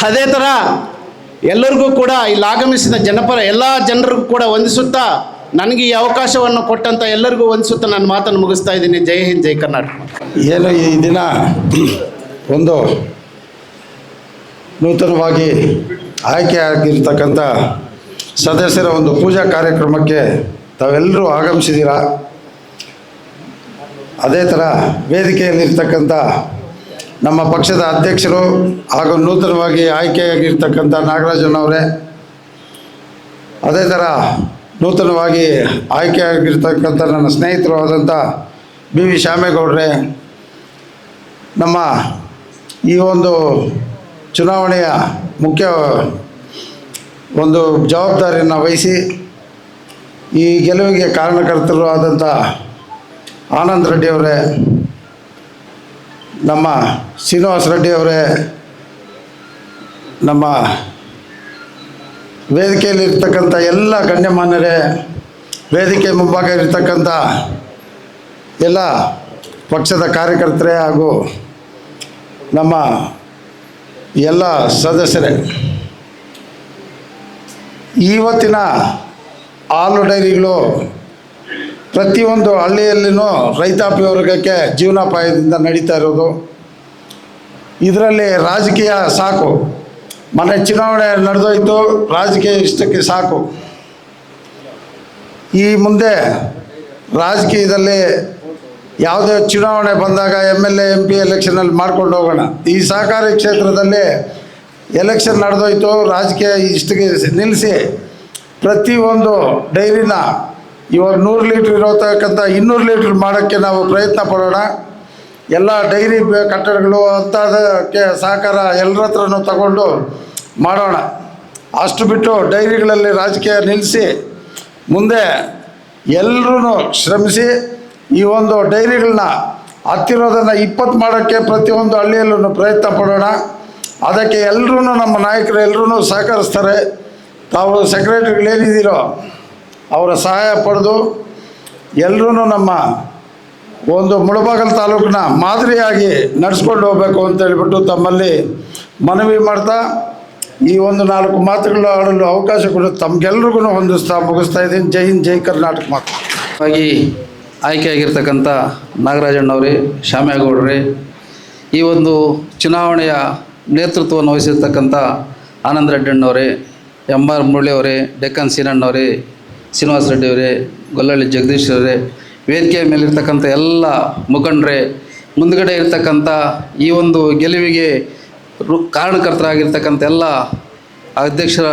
S3: ಅದೇ ಥರ ಎಲ್ಲರಿಗೂ ಕೂಡ ಇಲ್ಲಿ ಆಗಮಿಸಿದ ಎಲ್ಲ ಜನರಿಗೂ ಕೂಡ ವಂದಿಸುತ್ತಾ, ನನಗೆ ಈ ಅವಕಾಶವನ್ನು ಕೊಟ್ಟಂಥ ಎಲ್ಲರಿಗೂ ವಂದಿಸುತ್ತಾ ನನ್ನ ಮಾತನ್ನು ಮುಗಿಸ್ತಾ ಇದ್ದೀನಿ. ಜೈ ಹಿಂದ್, ಜೈ ಕರ್ನಾಟಕ.
S4: ಏನು ಈ ದಿನ ಒಂದು ನೂತನವಾಗಿ ಆಯ್ಕೆಯಾಗಿರ್ತಕ್ಕಂಥ ಸದಸ್ಯರ ಒಂದು ಪೂಜಾ ಕಾರ್ಯಕ್ರಮಕ್ಕೆ ತಾವೆಲ್ಲರೂ ಆಗಮಿಸಿದ್ದೀರಾ. ಅದೇ ಥರ ವೇದಿಕೆಯಲ್ಲಿರ್ತಕ್ಕಂಥ ನಮ್ಮ ಪಕ್ಷದ ಅಧ್ಯಕ್ಷರು ಹಾಗೂ ನೂತನವಾಗಿ ಆಯ್ಕೆಯಾಗಿರ್ತಕ್ಕಂಥ ನಾಗರಾಜಣ್ಣವರೇ, ಅದೇ ಥರ ನೂತನವಾಗಿ ಆಯ್ಕೆಯಾಗಿರ್ತಕ್ಕಂಥ ನನ್ನ ಸ್ನೇಹಿತರು ಆದಂಥ ಬಿ ವಿ ಶ್ಯಾಮೇಗೌಡ್ರೆ, ನಮ್ಮ ಈ ಒಂದು ಚುನಾವಣೆಯ ಮುಖ್ಯ ಒಂದು ಜವಾಬ್ದಾರಿಯನ್ನು ವಹಿಸಿ ಈ ಗೆಲುವಿಗೆ ಕಾರಣಕರ್ತರು ಆದಂಥ ಆನಂದ್ ರೆಡ್ಡಿಯವರೇ, ನಮ್ಮ ಶ್ರೀನಿವಾಸ ರೆಡ್ಡಿಯವರೇ, ನಮ್ಮ ವೇದಿಕೆಯಲ್ಲಿರ್ತಕ್ಕಂಥ ಎಲ್ಲ ಗಣ್ಯಮಾನ್ಯರೇ, ವೇದಿಕೆ ಮುಂಭಾಗ ಇರ್ತಕ್ಕಂಥ ಎಲ್ಲ ಪಕ್ಷದ ಕಾರ್ಯಕರ್ತರೇ ಹಾಗೂ ನಮ್ಮ ಎಲ್ಲ ಸದಸ್ಯರೇ, ಇವತ್ತಿನ ಹಾಲು ಡೈರಿಗಳು ಪ್ರತಿಯೊಂದು ಹಳ್ಳಿಯಲ್ಲಿನೂ ರೈತಾಪಿ ವರ್ಗಕ್ಕೆ ಜೀವನೋಪಾಯದಿಂದ ನಡೀತಾ ಇರೋದು. ಇದರಲ್ಲಿ ರಾಜಕೀಯ ಸಾಕು. ಮೊನ್ನೆ ಚುನಾವಣೆ ನಡೆದೋಯ್ತು, ರಾಜಕೀಯ ಇಷ್ಟಕ್ಕೆ ಸಾಕು. ಈ ಮುಂದೆ ರಾಜಕೀಯದಲ್ಲಿ ಯಾವುದೇ ಚುನಾವಣೆ ಬಂದಾಗ MLA MP ಎಲೆಕ್ಷನಲ್ಲಿ ಮಾಡ್ಕೊಂಡು ಹೋಗೋಣ. ಈ ಸಹಕಾರಿ ಕ್ಷೇತ್ರದಲ್ಲಿ ಎಲೆಕ್ಷನ್ ನಡೆದೋಯ್ತು, ರಾಜಕೀಯ ಇಷ್ಟಕ್ಕೆ ನಿಲ್ಲಿಸಿ ಪ್ರತಿಯೊಂದು ಡೈರಿನ ಇವಾಗ 100 ಲೀಟ್ರ್ ಇರೋತಕ್ಕಂಥ 200 ಲೀಟ್ರ್ ಮಾಡೋಕ್ಕೆ ನಾವು ಪ್ರಯತ್ನ ಪಡೋಣ. ಎಲ್ಲ ಡೈರಿ ಕಟ್ಟಡಗಳು ಅಂಥದಕ್ಕೆ ಸಹಕಾರ ಎಲ್ಲರ ಹತ್ರನೂ ತಗೊಂಡು ಮಾಡೋಣ. ಅಷ್ಟು ಬಿಟ್ಟು ಡೈರಿಗಳಲ್ಲಿ ರಾಜಕೀಯ ನಿಲ್ಲಿಸಿ ಮುಂದೆ ಎಲ್ಲರೂ ಶ್ರಮಿಸಿ ಈ ಒಂದು ಡೈರಿಗಳನ್ನ ಹತ್ತಿರೋದನ್ನು 20 ಮಾಡೋಕ್ಕೆ ಪ್ರತಿಯೊಂದು ಹಳ್ಳಿಯಲ್ಲೂ ಪ್ರಯತ್ನ ಪಡೋಣ. ಅದಕ್ಕೆ ಎಲ್ಲರೂ ನಮ್ಮ ನಾಯಕರು ಎಲ್ಲರೂ ಸಹಕರಿಸ್ತಾರೆ. ತಾವು ಸೆಕ್ರೆಟರಿಗಳೇನಿದ್ದೀರೋ ಅವರ ಸಹಾಯ ಪಡೆದು ಎಲ್ಲರೂ ನಮ್ಮ ಒಂದು ಮುಳಬಾಗಿಲು ತಾಲೂಕಿನ ಮಾದರಿಯಾಗಿ ನಡೆಸ್ಕೊಂಡು ಹೋಗಬೇಕು ಅಂತ ಹೇಳ್ಬಿಟ್ಟು ತಮ್ಮಲ್ಲಿ ಮನವಿ ಮಾಡ್ತಾ ಈ ಒಂದು 4 ಮಾತುಗಳು ಆಡಲು ಅವಕಾಶ ಕೊಟ್ಟು ತಮಗೆಲ್ರಿಗೂ ಹೊಂದಿಸ್ತಾ ಮುಗಿಸ್ತಾ ಇದ್ದೀನಿ. ಜೈ ಹಿಂದ್, ಜೈ ಕರ್ನಾಟಕ. ಮಾತು
S5: ಆಗಿ ಆಯ್ಕೆಯಾಗಿರ್ತಕ್ಕಂಥ ನಾಗರಾಜಣ್ಣವರೇ, ಶ್ಯಾಮೇಗೌಡರೇ, ಈ ಒಂದು ಚುನಾವಣೆಯ ನೇತೃತ್ವವನ್ನು ವಹಿಸಿರ್ತಕ್ಕಂಥ ಆನಂದ್ ರೆಡ್ಡಣ್ಣವರೇ, MR ಮುರಳಿಯವರೇ, ಡೆಕ್ಕನ್ ಸೀನಣ್ಣವರೇ, ಶ್ರೀನಿವಾಸ ರೆಡ್ಡಿಯವರೇ, ಗೊಲ್ಲಳ್ಳಿ ಜಗದೀಶ್ ಅವರೇ, ವೇದಿಕೆಯ ಮೇಲಿರ್ತಕ್ಕಂಥ ಎಲ್ಲ ಮುಖಂಡರೇ, ಮುಂದುಗಡೆ ಇರ್ತಕ್ಕಂಥ ಈ ಒಂದು ಗೆಲುವಿಗೆ ಕಾರಣಕರ್ತರಾಗಿರ್ತಕ್ಕಂಥ ಎಲ್ಲ ಅಧ್ಯಕ್ಷರ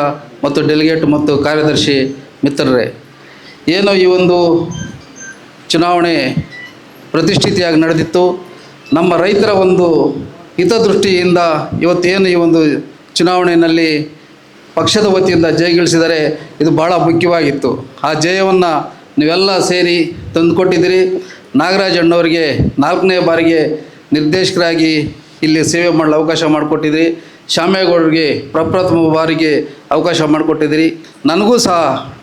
S5: ಮತ್ತು ಡೆಲಿಗೇಟ್ ಮತ್ತು ಕಾರ್ಯದರ್ಶಿ ಮಿತ್ರರೇ, ಏನೋ ಈ ಒಂದು ಚುನಾವಣೆ ಪ್ರತಿಷ್ಠಿತಿಯಾಗಿ ನಡೆದಿತ್ತು. ನಮ್ಮ ರೈತರ ಒಂದು ಹಿತದೃಷ್ಟಿಯಿಂದ ಇವತ್ತೇನು ಈ ಒಂದು ಚುನಾವಣೆಯಲ್ಲಿ ಪಕ್ಷದ ವತಿಯಿಂದ ಜಯಗಳಿಸಿದರೆ ಇದು ಭಾಳ ಮುಖ್ಯವಾಗಿತ್ತು. ಆ ಜಯವನ್ನು ನೀವೆಲ್ಲ ಸೇರಿ ತಂದುಕೊಟ್ಟಿದ್ದೀರಿ. ನಾಗರಾಜ್ ಅಣ್ಣವರಿಗೆ 4ನೇ ಬಾರಿಗೆ ನಿರ್ದೇಶಕರಾಗಿ ಇಲ್ಲಿ ಸೇವೆ ಮಾಡಲು ಅವಕಾಶ ಮಾಡಿಕೊಟ್ಟಿದ್ದೀರಿ. ಶ್ಯಾಮೇಗೌಡರಿಗೆ ಪ್ರಪ್ರಥಮ ಬಾರಿಗೆ ಅವಕಾಶ ಮಾಡಿಕೊಟ್ಟಿದ್ದೀರಿ. ನನಗೂ ಸಹ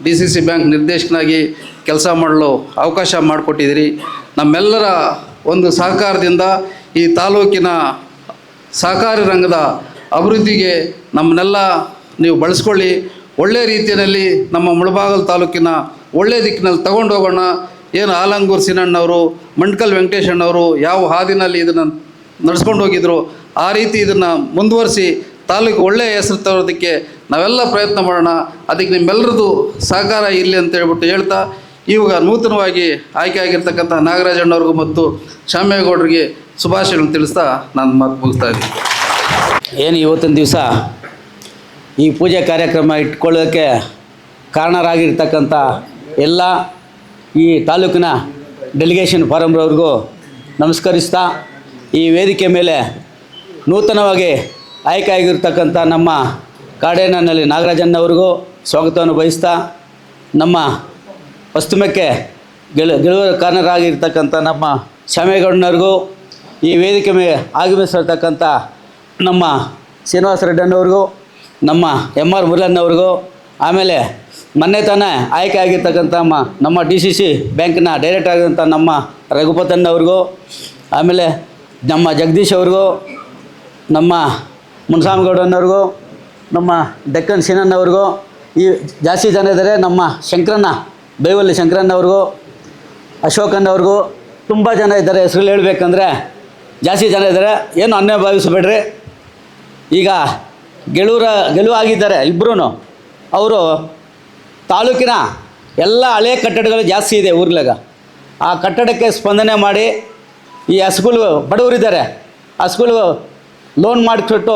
S5: DCC ಬ್ಯಾಂಕ್ ನಿರ್ದೇಶಕನಾಗಿ ಕೆಲಸ ಮಾಡಲು ಅವಕಾಶ ಮಾಡಿಕೊಟ್ಟಿದ್ದೀರಿ. ನಮ್ಮೆಲ್ಲರ ಒಂದು ಸಹಕಾರದಿಂದ ಈ ತಾಲೂಕಿನ ಸಹಕಾರಿ ರಂಗದ ಅಭಿವೃದ್ಧಿಗೆ ನಮ್ಮನ್ನೆಲ್ಲ ನೀವು ಬಳಸ್ಕೊಳ್ಳಿ. ಒಳ್ಳೆಯ ರೀತಿಯಲ್ಲಿ ನಮ್ಮ ಮುಳಬಾಗಿಲು ತಾಲೂಕಿನ ಒಳ್ಳೆಯ ದಿಕ್ಕಿನಲ್ಲಿ ತಗೊಂಡು ಹೋಗೋಣ. ಏನು ಆಲಂಗೂರು ಸೀನಣ್ಣವರು, ಮಂಡ್ಕಲ್ ವೆಂಕಟೇಶಣ್ಣವರು ಯಾವ ಹಾದಿನಲ್ಲಿ ಇದನ್ನು ನಡೆಸ್ಕೊಂಡು ಹೋಗಿದ್ರು ಆ ರೀತಿ ಇದನ್ನು ಮುಂದುವರಿಸಿ ತಾಲೂಕು ಒಳ್ಳೆಯ ಹೆಸರು ತರೋದಕ್ಕೆ ನಾವೆಲ್ಲ ಪ್ರಯತ್ನ ಮಾಡೋಣ. ಅದಕ್ಕೆ ನಿಮ್ಮೆಲ್ಲರದು ಸಹಕಾರ ಇರಲಿ ಅಂತ ಹೇಳ್ತಾ ಇವಾಗ ನೂತನವಾಗಿ ಆಯ್ಕೆ ಆಗಿರ್ತಕ್ಕಂಥ ನಾಗರಾಜಣ್ಣವ್ರಿಗೂ ಮತ್ತು ಶ್ಯಾಮೇಗೌಡರಿಗೆ ಶುಭಾಶಯಗಳನ್ನು ತಿಳಿಸ್ತಾ ನಾನು ಮಾತು ಮುಗಿಸ್ತಾ ಇದ್ದೀನಿ.
S6: ಏನು ಇವತ್ತಿನ ದಿವಸ ಈ ಪೂಜೆ ಕಾರ್ಯಕ್ರಮ ಇಟ್ಕೊಳ್ಳೋಕ್ಕೆ ಕಾರಣರಾಗಿರ್ತಕ್ಕಂಥ ಎಲ್ಲ ಈ ತಾಲೂಕಿನ ಡೆಲಿಗೇಷನ್ ಫಾರಮ್ರವ್ರಿಗೂ ನಮಸ್ಕರಿಸ್ತಾ, ಈ ವೇದಿಕೆ ಮೇಲೆ ನೂತನವಾಗಿ ಆಯ್ಕೆ ಆಗಿರ್ತಕ್ಕಂಥ ನಮ್ಮ ಕಾಡೇನಹಳ್ಳಿ ನಾಗರಾಜಣ್ಣವ್ರಿಗೂ ಸ್ವಾಗತವನ್ನು ಬಯಸ್ತಾ, ನಮ್ಮ ಪಶ್ಚಿಮಕ್ಕೆ ಗೆಲುವು ಕಾರಣರಾಗಿರ್ತಕ್ಕಂಥ ನಮ್ಮ ಶ್ಯಾಮೇಗೌಡನವ್ರಿಗೂ, ಈ ವೇದಿಕೆ ಮೇಲೆ ಆಗಮಿಸಿರ್ತಕ್ಕಂಥ ನಮ್ಮ ಶ್ರೀನಿವಾಸ ರೆಡ್ಡಣ್ಣವ್ರಿಗೂ, ನಮ್ಮ MR ಮುರಳಣ್ಣವ್ರಿಗೂ, ಆಮೇಲೆ ಮೊನ್ನೆ ತಾನೇ ಆಯ್ಕೆ ಆಗಿರ್ತಕ್ಕಂಥ ನಮ್ಮ DCC ಬ್ಯಾಂಕಿನ ಡೈರೆಕ್ಟರ್ ಆಗಿರೋಂಥ ನಮ್ಮ ರಘುಪತಣ್ಣವ್ರಿಗೂ, ಆಮೇಲೆ ನಮ್ಮ ಜಗದೀಶ್ ಅವ್ರಿಗೂ, ನಮ್ಮ ಮುನ್ಸಾಮಗೌಡನವ್ರಿಗೂ, ನಮ್ಮ ಡೆಕ್ಕನ್ ಸೀನಣ್ಣವ್ರಿಗೂ, ಈ ಜಾಸ್ತಿ ಜನ ಇದ್ದಾರೆ ನಮ್ಮ ಶಂಕರಣ್ಣ ಬೇವಲ್ಲಿ ಶಂಕರಣ್ಣವ್ರಿಗೂ, ಅಶೋಕಣ್ಣವ್ರಿಗೂ, ತುಂಬ ಜನ ಇದ್ದಾರೆ. ಹೆಸರುಗಳು ಹೇಳಬೇಕಂದ್ರೆ ಜಾಸ್ತಿ ಜನ ಇದ್ದಾರೆ, ಏನು ಅನ್ಯಾಯ ಭಾವಿಸಬೇಡ್ರಿ. ಈಗ ಗೆಲುವಾಗಿದ್ದಾರೆ ಇಬ್ಬರೂ. ಅವರು ತಾಲೂಕಿನ ಎಲ್ಲ ಹಳೆಯ ಕಟ್ಟಡಗಳು ಜಾಸ್ತಿ ಇದೆ ಊರ್ಲಾಗ. ಆ ಕಟ್ಟಡಕ್ಕೆ ಸ್ಪಂದನೆ ಮಾಡಿ ಈ ಹಸುಗಳು ಬಡವರಿದ್ದಾರೆ, ಹಸುಗಳು ಲೋನ್ ಮಾಡಿಕೊಟ್ಟು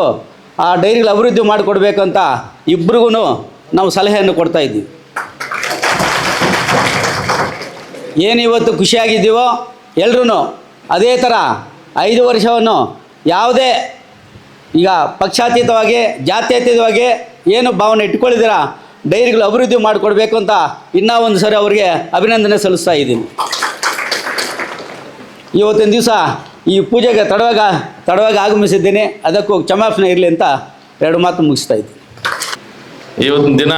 S6: ಆ ಡೈರಿಗಳು ಅಭಿವೃದ್ಧಿ ಮಾಡಿಕೊಡ್ಬೇಕಂತ ಇಬ್ರಿಗೂ ನಾವು ಸಲಹೆಯನ್ನು ಕೊಡ್ತಾಯಿದ್ದೀವಿ. ಏನಿವತ್ತು ಖುಷಿಯಾಗಿದ್ದೀವೋ ಎಲ್ಲರೂ ಅದೇ ಥರ 5 ವರ್ಷವನ್ನು ಯಾವುದೇ ಈಗ ಪಕ್ಷಾತೀತವಾಗಿ ಜಾತ್ಯತೀತವಾಗಿ ಏನು ಭಾವನೆ ಇಟ್ಕೊಳ್ಳಿದ್ದೀರಾ ಡೈರಿಗಳು ಅಭಿವೃದ್ಧಿ ಮಾಡಿಕೊಡ್ಬೇಕು ಅಂತ ಇನ್ನೂ ಒಂದು ಸರಿ ಅವರಿಗೆ ಅಭಿನಂದನೆ ಸಲ್ಲಿಸ್ತಾ ಇದ್ದೀನಿ. ಇವತ್ತಿನ ದಿವಸ ಈ ಪೂಜೆಗೆ ತಡವಾಗಿ ಆಗಮಿಸಿದ್ದೀನಿ, ಅದಕ್ಕೂ ಕ್ಷಮಾಪಣೆ ಇರಲಿ ಅಂತ 2 ಮಾತು ಮುಗಿಸ್ತಾ ಇದ್ದೀನಿ.
S1: ಇವತ್ತಿನ ದಿನ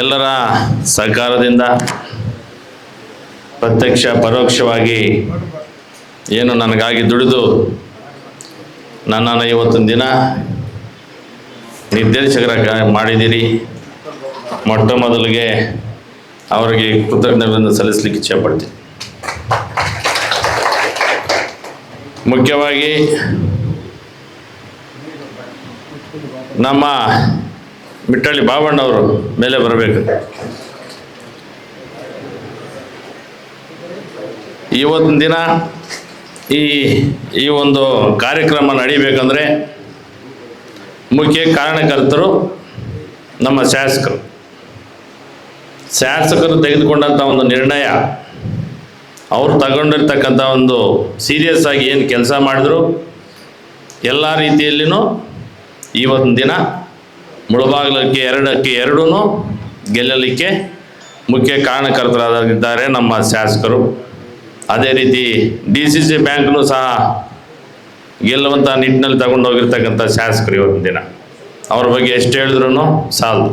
S1: ಎಲ್ಲರ ಸಹಕಾರದಿಂದ ಪ್ರತ್ಯಕ್ಷ ಪರೋಕ್ಷವಾಗಿ ಏನು ನನಗಾಗಿ ದುಡಿದು ನನ್ನನ್ನು ಇವತ್ತಿನ ದಿನ ನಿರ್ದೇಶಕರ ಮಾಡಿದ್ದೀರಿ. ಮೊಟ್ಟ ಮೊದಲಿಗೆ ಅವರಿಗೆ ಕೃತಜ್ಞತೆಯನ್ನು ಸಲ್ಲಿಸಲಿಕ್ಕೆ ಇಚ್ಛೆಪಡ್ತೀನಿ. ಮುಖ್ಯವಾಗಿ ನಮ್ಮ ಮಿಟ್ಟಳ್ಳಿ ಬಾಬಣ್ಣವರು ಮೇಲೆ ಬರಬೇಕು. ಇವತ್ತಿನ ದಿನ ಈ ಒಂದು ಕಾರ್ಯಕ್ರಮ ನಡೀಬೇಕಂದ್ರೆ ಮುಖ್ಯ ಕಾರಣಕರ್ತರು ನಮ್ಮ ಶಾಸಕರು ತೆಗೆದುಕೊಂಡಂಥ ಒಂದು ನಿರ್ಣಯ, ಅವರು ತಗೊಂಡಿರ್ತಕ್ಕಂಥ ಒಂದು ಸೀರಿಯಸ್ ಆಗಿ ಏನು ಕೆಲಸ ಮಾಡಿದ್ರು ಎಲ್ಲ ರೀತಿಯಲ್ಲಿನೂ ಇವತ್ತಿನ ದಿನ ಮುಳಬಾಗಿಲಕ್ಕೆ 2 ಗೆಲ್ಲಲಿಕ್ಕೆ ಮುಖ್ಯ ಕಾರಣಕರ್ತರಾಗಿದ್ದಾರೆ ನಮ್ಮ ಶಾಸಕರು. ಅದೇ ರೀತಿ DCC ಬ್ಯಾಂಕ್ನೂ ಸಹ ಗೆಲ್ಲುವಂಥ ನಿಟ್ಟಿನಲ್ಲಿ ತಗೊಂಡೋಗಿರ್ತಕ್ಕಂಥ ಶಾಸಕರು ಇವತ್ತಿನ ದಿನ. ಅವ್ರ ಬಗ್ಗೆ ಎಷ್ಟು ಹೇಳಿದ್ರೂ ಸಾಲದು.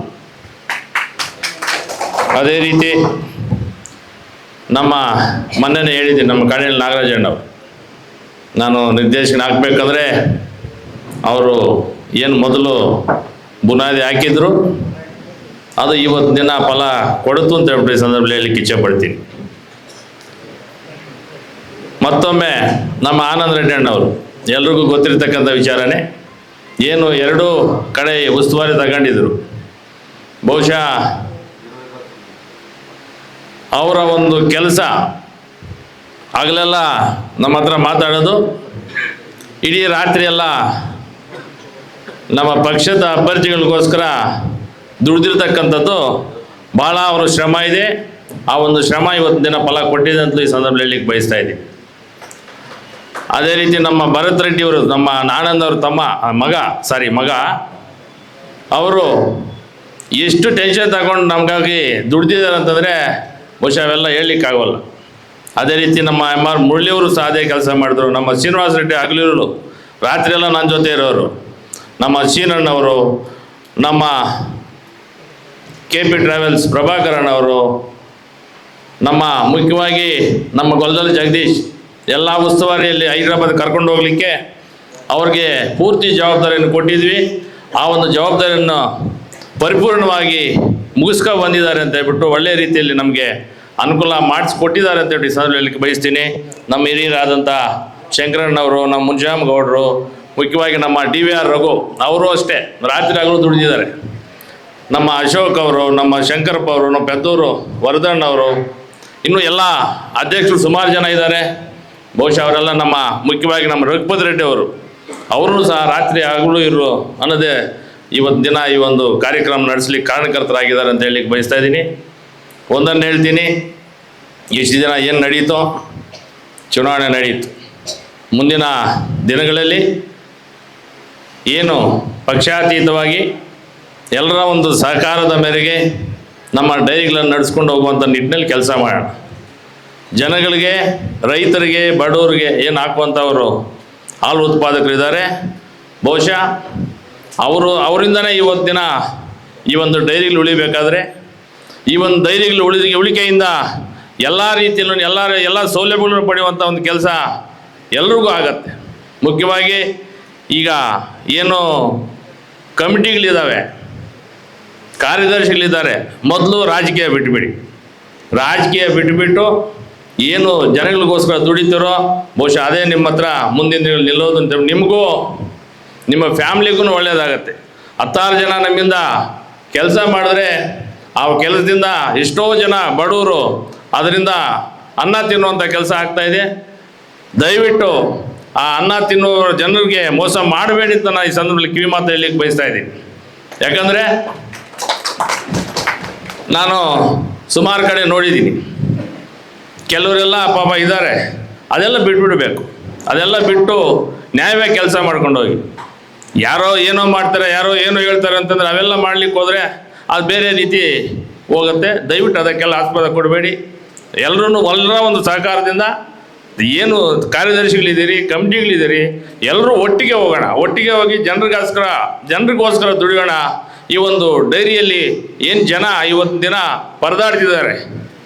S1: ಅದೇ ರೀತಿ ನಮ್ಮ ಮೊನ್ನೆನೇ ಹೇಳಿದ್ದೀನಿ, ನಮ್ಮ ಕಾಡೇನಹಳ್ಳಿ ನಾಗರಾಜಣ್ಣವರು ನಾನು ನಿರ್ದೇಶಕನ ಹಾಕಬೇಕಂದ್ರೆ ಅವರು ಏನು ಮೊದಲು ಬುನಾದಿ ಹಾಕಿದ್ರು ಅದು ಇವತ್ತು ದಿನ ಫಲ ಕೊಡುತ್ತು ಅಂತ ಹೇಳ್ಬಿಟ್ಟು ಈ ಸಂದರ್ಭದಲ್ಲಿ ಹೇಳಲಿಕ್ಕೆ ಇಚ್ಛೆಪಡ್ತೀನಿ. ಮತ್ತೊಮ್ಮೆ ನಮ್ಮ ಆನಂದ್ ರೆಡ್ಡಿ ಅಣ್ಣವರು ಎಲ್ರಿಗೂ ಗೊತ್ತಿರತಕ್ಕಂಥ ವಿಚಾರನೇ, ಏನು 2 ಕಡೆ ಉಸ್ತುವಾರಿ ತಗೊಂಡಿದ್ರು. ಬಹುಶಃ ಅವರ ಒಂದು ಕೆಲಸ ಆಗಲೆಲ್ಲ ನಮ್ಮ ಹತ್ರ ಮಾತಾಡೋದು, ಇಡೀ ರಾತ್ರಿ ಎಲ್ಲ ನಮ್ಮ ಪಕ್ಷದ ಅಭ್ಯರ್ಥಿಗಳಿಗೋಸ್ಕರ ದುಡಿದಿರ್ತಕ್ಕಂಥದ್ದು ಭಾಳ ಅವರ ಶ್ರಮ ಇದೆ. ಆ ಒಂದು ಶ್ರಮ ಇವತ್ತು ದಿನ ಫಲ ಕೊಟ್ಟಿದೆ ಅಂತಲೂ ಈ ಸಂದರ್ಭದಲ್ಲಿ ಹೇಳಲಿಕ್ಕೆ ಬಯಸ್ತಾ ಇದ್ದೀನಿ.
S7: ಅದೇ ರೀತಿ ನಮ್ಮ ಭರತ್ ರೆಡ್ಡಿಯವರು, ನಮ್ಮ ಆನಂದ್ ಅವ್ರ ಮಗ ಅವರು ಎಷ್ಟು ಟೆನ್ಷನ್ ತಗೊಂಡು ನಮಗಾಗಿ ದುಡ್ದಿದ್ದಾರೆ ಅಂತಂದರೆ ಬಹುಶಃ ಅವೆಲ್ಲ ಹೇಳಲಿಕ್ಕಾಗೋಲ್ಲ. ಅದೇ ರೀತಿ ನಮ್ಮ MR ಮುರಳಿಯವರು ಸಹ ಅದೇ ಕೆಲಸ ಮಾಡಿದ್ರು. ನಮ್ಮ ಶ್ರೀನಿವಾಸ ರೆಡ್ಡಿ ಹಗಲಿರುಳು ರಾತ್ರಿಯೆಲ್ಲ ನನ್ನ ಜೊತೆ ಇರೋರು, ನಮ್ಮ ಶೀನಣ್ಣವರು, ನಮ್ಮ KP ಟ್ರಾವೆಲ್ಸ್ ಪ್ರಭಾಕರನ್ ಅವರು, ನಮ್ಮ ಮುಖ್ಯವಾಗಿ ನಮ್ಮ ಗೊಲ್ಲದಲ್ಲಿ ಜಗದೀಶ್ ಎಲ್ಲ ಉಸ್ತುವಾರಿಯಲ್ಲಿ ಹೈದರಾಬಾದ್ ಕರ್ಕೊಂಡು ಹೋಗಲಿಕ್ಕೆ ಅವ್ರಿಗೆ ಪೂರ್ತಿ ಜವಾಬ್ದಾರಿಯನ್ನು ಕೊಟ್ಟಿದ್ವಿ. ಆ ಒಂದು ಜವಾಬ್ದಾರಿಯನ್ನು ಪರಿಪೂರ್ಣವಾಗಿ ಮುಗಿಸ್ಕೊಂಡು ಬಂದಿದ್ದಾರೆ ಅಂತ ಹೇಳ್ಬಿಟ್ಟು ಒಳ್ಳೆಯ ರೀತಿಯಲ್ಲಿ ನಮಗೆ ಅನುಕೂಲ ಮಾಡಿಸ್ಕೊಟ್ಟಿದ್ದಾರೆ ಅಂತ ಹೇಳಿ ಹೇಳಲಿಕ್ಕೆ ಬಯಸ್ತೀನಿ. ನಮ್ಮ ಹಿರಿಯರಾದಂಥ ಶಂಕರಣ್ಣವರು, ನಮ್ಮ ಮುಂಜಾಮ್ ಗೌಡರು, ಮುಖ್ಯವಾಗಿ ನಮ್ಮ DVR ರಘು ಅವರು ಅಷ್ಟೇ ರಾತ್ರಿ ಹಗಲು ದುಡಿದಿದ್ದಾರೆ. ನಮ್ಮ ಅಶೋಕ್ ಅವರು, ನಮ್ಮ ಶಂಕರಪ್ಪ ಅವರು, ನಮ್ಮ ಪೆದ್ದೂರು ವರದಣ್ಣವರು, ಇನ್ನೂ ಎಲ್ಲ ಅಧ್ಯಕ್ಷರು ಸುಮಾರು ಜನ ಇದ್ದಾರೆ. ಬಹುಶಃ ಅವರೆಲ್ಲ ನಮ್ಮ ಮುಖ್ಯವಾಗಿ ನಮ್ಮ ರಘುಪತಿ ರೆಡ್ಡಿ ಅವರು ಸಹ ರಾತ್ರಿ ಹಗಲು ಇರು ಅನ್ನೋದೇ ಇವತ್ತು ದಿನ ಈ ಒಂದು ಕಾರ್ಯಕ್ರಮ ನಡೆಸಲಿಕ್ಕೆ ಕಾರಣಕರ್ತರಾಗಿದ್ದಾರೆ ಅಂತ ಹೇಳಲಿಕ್ಕೆ ಬಯಸ್ತಾ ಇದ್ದೀನಿ. ಒಂದನ್ನು ಹೇಳ್ತೀನಿ, ಇಷ್ಟು ದಿನ ಏನು ನಡೀತೋ ಚುನಾವಣೆ ನಡೀತು. ಮುಂದಿನ ದಿನಗಳಲ್ಲಿ ಏನು ಪಕ್ಷಾತೀತವಾಗಿ ಎಲ್ಲರ ಒಂದು ಸಹಕಾರದ ಮೇರೆಗೆ ನಮ್ಮ ಡೈರಿಗಳನ್ನು ನಡೆಸ್ಕೊಂಡು ಹೋಗುವಂಥ ನಿಟ್ಟಿನಲ್ಲಿ ಕೆಲಸ ಮಾಡೋಣ. ಜನಗಳಿಗೆ, ರೈತರಿಗೆ, ಬಡವರಿಗೆ ಏನು ಹಾಕುವಂಥವರು ಹಾಲು ಉತ್ಪಾದಕರಿದ್ದಾರೆ, ಬಹುಶಃ ಅವರಿಂದನೇ ಇವತ್ತು ದಿನ ಈ ಒಂದು ಡೈರಿಗಳು ಉಳಿಬೇಕಾದ್ರೆ, ಈ ಒಂದು ಡೈರಿಗಳು ಉಳಿಕೆಯಿಂದ ಎಲ್ಲ ರೀತಿಯಲ್ಲೂ ಎಲ್ಲ ಸೌಲಭ್ಯಗಳನ್ನು ಪಡೆಯುವಂಥ ಒಂದು ಕೆಲಸ ಎಲ್ರಿಗೂ ಆಗತ್ತೆ. ಮುಖ್ಯವಾಗಿ ಈಗ ಏನು ಕಮಿಟಿಗಳಿದ್ದಾವೆ, ಕಾರ್ಯದರ್ಶಿಗಳಿದ್ದಾರೆ, ಮೊದಲು ರಾಜಕೀಯ ಬಿಟ್ಟುಬಿಟ್ಟು ಏನು ಜನಗಳಿಗೋಸ್ಕರ ದುಡಿತೀರೋ ಬಹುಶಃ ಅದೇ ನಿಮ್ಮ ಹತ್ರ ಮುಂದಿನ ದಿನಗಳಲ್ಲಿ ನಿಲ್ಲೋದು ಅಂತ ನಿಮಗೂ ನಿಮ್ಮ ಫ್ಯಾಮ್ಲಿಗೂ ಒಳ್ಳೆಯದಾಗತ್ತೆ. 10 ಜನ ನಮ್ಮಿಂದ ಕೆಲಸ ಮಾಡಿದ್ರೆ ಆ ಕೆಲಸದಿಂದ ಎಷ್ಟೋ ಜನ ಬಡವರು ಅದರಿಂದ ಅನ್ನ ತಿನ್ನುವಂಥ ಕೆಲಸ ಆಗ್ತಾಯಿದೆ. ದಯವಿಟ್ಟು ಆ ಅನ್ನ ತಿನ್ನುವ ಜನರಿಗೆ ಮೋಸ ಮಾಡಬೇಡಿ ಅಂತ ನಾನು ಈ ಸಂದರ್ಭದಲ್ಲಿ ಕಿವಿ ಮಾತು ಹೇಳಲಿಕ್ಕೆ ಬಯಸ್ತಾ ಇದ್ದೀನಿ. ಯಾಕಂದರೆ ನಾನು ಸುಮಾರು ಕಡೆ ನೋಡಿದ್ದೀನಿ, ಕೆಲವರೆಲ್ಲ ಪಾಪ ಇದ್ದಾರೆ, ಅದೆಲ್ಲ ಬಿಟ್ಬಿಡಬೇಕು. ಅದೆಲ್ಲ ಬಿಟ್ಟು ನ್ಯಾಯವೇ ಕೆಲಸ ಮಾಡ್ಕೊಂಡು ಹೋಗಿ. ಯಾರೋ ಏನೋ ಮಾಡ್ತಾರೆ, ಯಾರೋ ಏನೋ ಹೇಳ್ತಾರೆ ಅಂತಂದರೆ ಅವೆಲ್ಲ ಮಾಡ್ಲಿಕ್ಕೆ ಹೋದರೆ ಅದು ಬೇರೆ ರೀತಿ ಹೋಗುತ್ತೆ. ದಯವಿಟ್ಟು ಅದಕ್ಕೆಲ್ಲ ಆಸ್ಪದ ಕೊಡಬೇಡಿ. ಎಲ್ಲರೂ ಎಲ್ಲರ ಒಂದು ಸಹಕಾರದಿಂದ ಏನು ಕಾರ್ಯದರ್ಶಿಗಳಿದ್ದೀರಿ, ಕಮಿಟಿಗಳಿದ್ದೀರಿ, ಎಲ್ಲರೂ ಒಟ್ಟಿಗೆ ಹೋಗೋಣ, ಒಟ್ಟಿಗೆ ಹೋಗಿ ಜನರಿಗೋಸ್ಕರ ದುಡಿಯೋಣ. ಈ ಒಂದು ಡೈರಿಯಲ್ಲಿ ಏನು ಜನ ಇವತ್ತು ದಿನ ಪರದಾಡ್ತಿದ್ದಾರೆ,